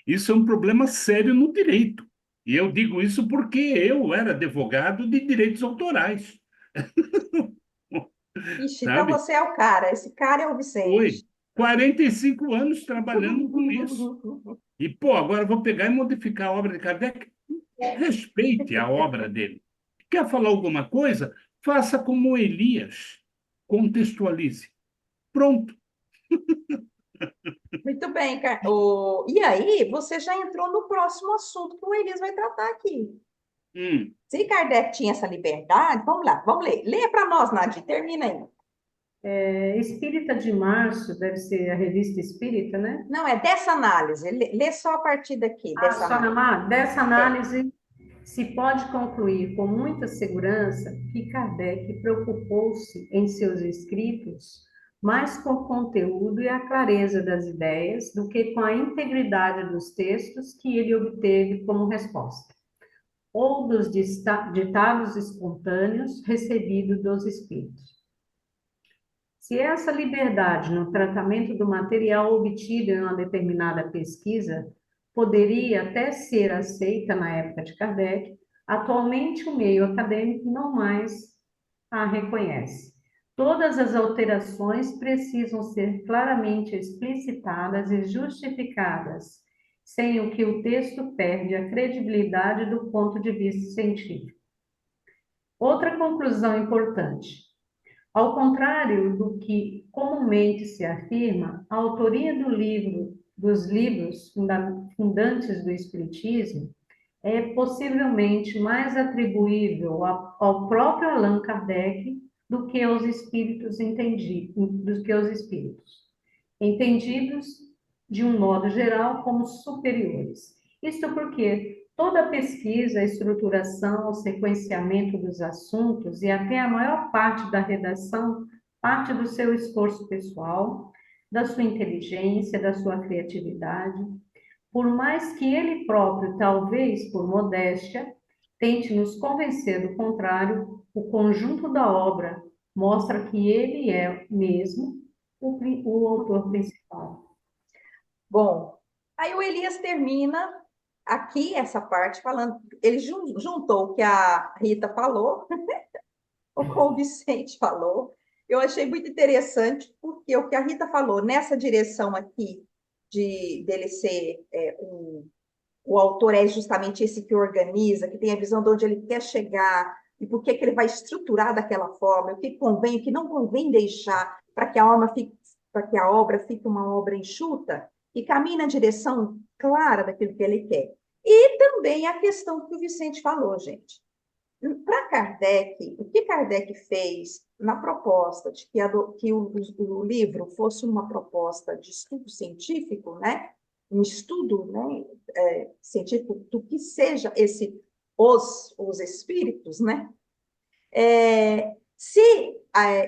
Isso é um problema sério no direito. E eu digo isso porque eu era advogado de direitos autorais. Ixi, então sabe? você é o cara, esse cara é o Foi Vicente. 45 anos trabalhando com isso. E, pô, agora eu vou pegar e modificar a obra de Kardec. Respeite a obra dele. Quer falar alguma coisa? Faça como Elias. Contextualize. Pronto. Muito bem, e aí, você já entrou no próximo assunto que o Elias vai tratar aqui. Hum, Se Kardec tinha essa liberdade, vamos lá, vamos ler. Leia para nós, Nadir, termina aí. Espírita de Março, deve ser a revista Espírita, né? Não, é dessa análise. Lê só a partir daqui, dessa Só análise. dessa É. análise se pode concluir com muita segurança que Kardec preocupou-se em seus escritos mais com o conteúdo e a clareza das ideias do que com a integridade dos textos que ele obteve como resposta, ou dos ditados espontâneos recebidos dos espíritos. Se essa liberdade no tratamento do material obtido em uma determinada pesquisa poderia até ser aceita na época de Kardec, atualmente o meio acadêmico não mais a reconhece. Todas as alterações precisam ser claramente explicitadas e justificadas, sem o que o texto perde a credibilidade do ponto de vista científico. Outra conclusão importante. Ao contrário do que comumente se afirma, a autoria dos livros fundantes do Espiritismo é possivelmente mais atribuível ao próprio Allan Kardec do que aos espíritos entendidos de um modo geral como superiores. Isto porque toda pesquisa, estruturação, o sequenciamento dos assuntos e até a maior parte da redação parte do seu esforço pessoal, da sua inteligência, da sua criatividade. Por mais que ele próprio, talvez por modéstia, tente nos convencer do contrário, o conjunto da obra mostra que ele é mesmo o autor principal. Bom, aí o Elias termina aqui essa parte falando, ele juntou o que a Rita falou, o que o Vicente falou. Eu achei muito interessante, porque o que a Rita falou nessa direção aqui, dele ser o autor é justamente esse que organiza, que tem a visão de onde ele quer chegar, e por que ele vai estruturar daquela forma, o que convém, o que não convém deixar para que a obra fique uma obra enxuta e caminhe na direção clara daquilo que ele quer. E também a questão que o Vicente falou, gente. Para Kardec, o que Kardec fez na proposta de que o livro fosse uma proposta de estudo científico, né? Um estudo, né, científico do que seja os espíritos, né? Se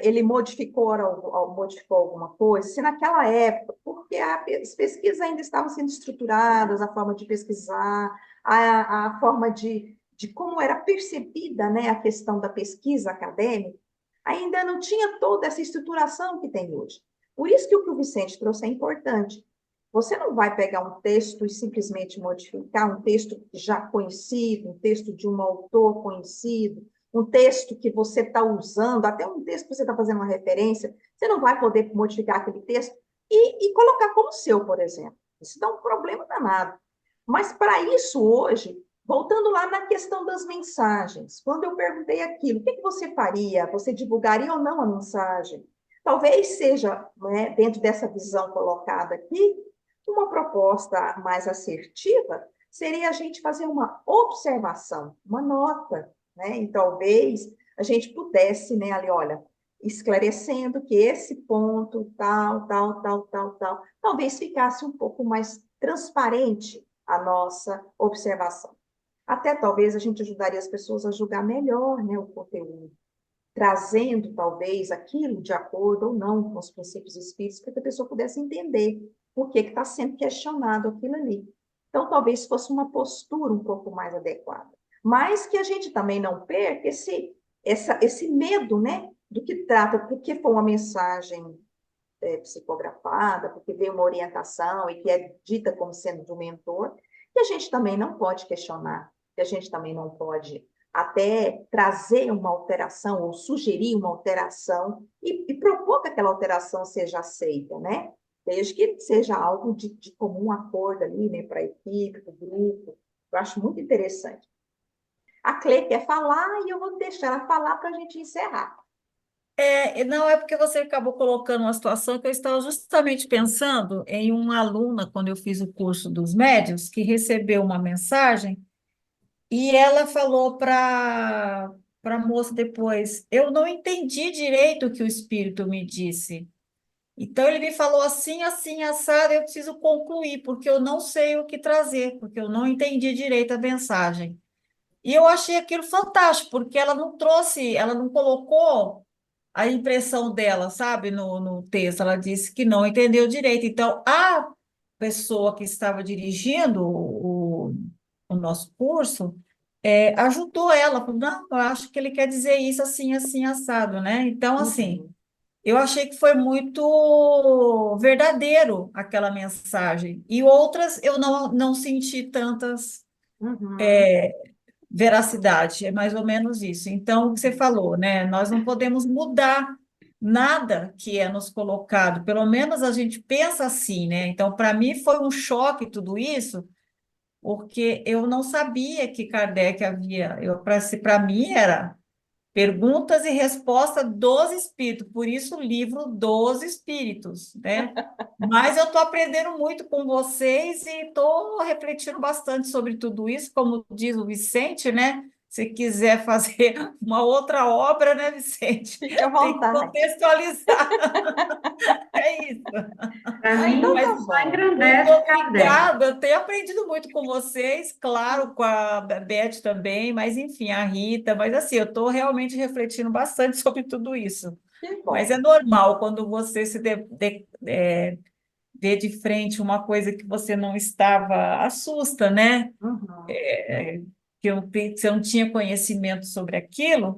ele modificou alguma coisa, se naquela época, porque as pesquisas ainda estavam sendo estruturadas, a forma de pesquisar, a forma de como era percebida, né, a questão da pesquisa acadêmica, ainda não tinha toda essa estruturação que tem hoje. Por isso que o Vicente trouxe é importante. Você não vai pegar um texto e simplesmente modificar um texto já conhecido, um texto de um autor conhecido, um texto que você está usando, até um texto que você está fazendo uma referência, você não vai poder modificar aquele texto e colocar como seu, por exemplo. Isso dá um problema danado. Mas, para isso, hoje, voltando lá na questão das mensagens, quando eu perguntei aquilo, o que você faria? Você divulgaria ou não a mensagem? Talvez seja, né, dentro dessa visão colocada aqui, uma proposta mais assertiva seria a gente fazer uma observação, uma nota, né? E talvez a gente pudesse, né, ali, olha, esclarecendo que esse ponto, tal, talvez ficasse um pouco mais transparente a nossa observação. Até talvez a gente ajudaria as pessoas a julgar melhor, né, o conteúdo, trazendo talvez aquilo de acordo ou não com os princípios espíritas, para que a pessoa pudesse entender por que está sendo questionado aquilo ali. Então, talvez fosse uma postura um pouco mais adequada. Mas que a gente também não perca esse medo, né, do que trata, porque foi uma mensagem psicografada, porque veio uma orientação e que é dita como sendo do mentor, que a gente também não pode questionar, que a gente também não pode até trazer uma alteração ou sugerir uma alteração e propor que aquela alteração seja aceita, né? Desde que seja algo de comum acordo ali, né, para a equipe, para o grupo. Eu acho muito interessante. A Clê quer falar e eu vou deixar ela falar para a gente encerrar. Não, é porque você acabou colocando uma situação que eu estava justamente pensando em uma aluna, quando eu fiz o curso dos médiuns, que recebeu uma mensagem e ela falou para a moça depois: eu não entendi direito o que o espírito me disse. Então ele me falou assim, assim, assado, eu preciso concluir, porque eu não sei o que trazer, porque eu não entendi direito a mensagem. E eu achei aquilo fantástico, porque ela não trouxe, ela não colocou a impressão dela, sabe, no texto. Ela disse que não entendeu direito. Então, a pessoa que estava dirigindo o nosso curso ajudou ela, falou: não, eu acho que ele quer dizer isso assim, assim, assado, né? Então, assim, eu achei que foi muito verdadeiro aquela mensagem. E outras eu não senti tantas Uhum. veracidade, é mais ou menos isso. Então, o que você falou, né? Nós não podemos mudar nada que é nos colocado, pelo menos a gente pensa assim, né? Então, para mim foi um choque tudo isso, porque eu não sabia que Kardec havia, para mim era perguntas e respostas dos espíritos, por isso o livro dos espíritos, né? Mas eu estou aprendendo muito com vocês e estou refletindo bastante sobre tudo isso, como diz o Vicente, né? Se quiser fazer uma outra obra, né, Vicente? Fique à Tem que vontade. contextualizar. É isso. Para Ah, mim, então Mas tá isso só bom. muito engrandece Kardec. obrigada, eu tenho aprendido muito com vocês, claro, com a Beth também, mas enfim, a Rita, mas assim, eu estou realmente refletindo bastante sobre tudo isso. Que Mas é bom. normal quando você vê de frente uma coisa que você não estava, assusta, né? Uhum. Que você não tinha conhecimento sobre aquilo.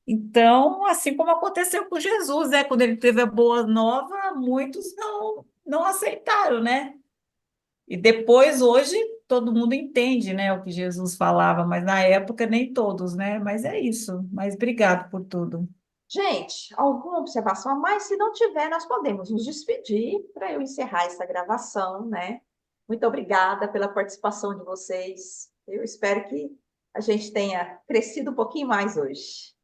Então, assim como aconteceu com Jesus, né? Quando ele teve a boa nova, muitos não aceitaram, né? E depois, hoje, todo mundo entende, né, o que Jesus falava, mas na época nem todos, né? Mas é isso. Mas obrigado por tudo. Gente, alguma observação a mais? Se não tiver, nós podemos nos despedir para eu encerrar essa gravação, né? Muito obrigada pela participação de vocês. Eu espero que a gente tenha crescido um pouquinho mais hoje.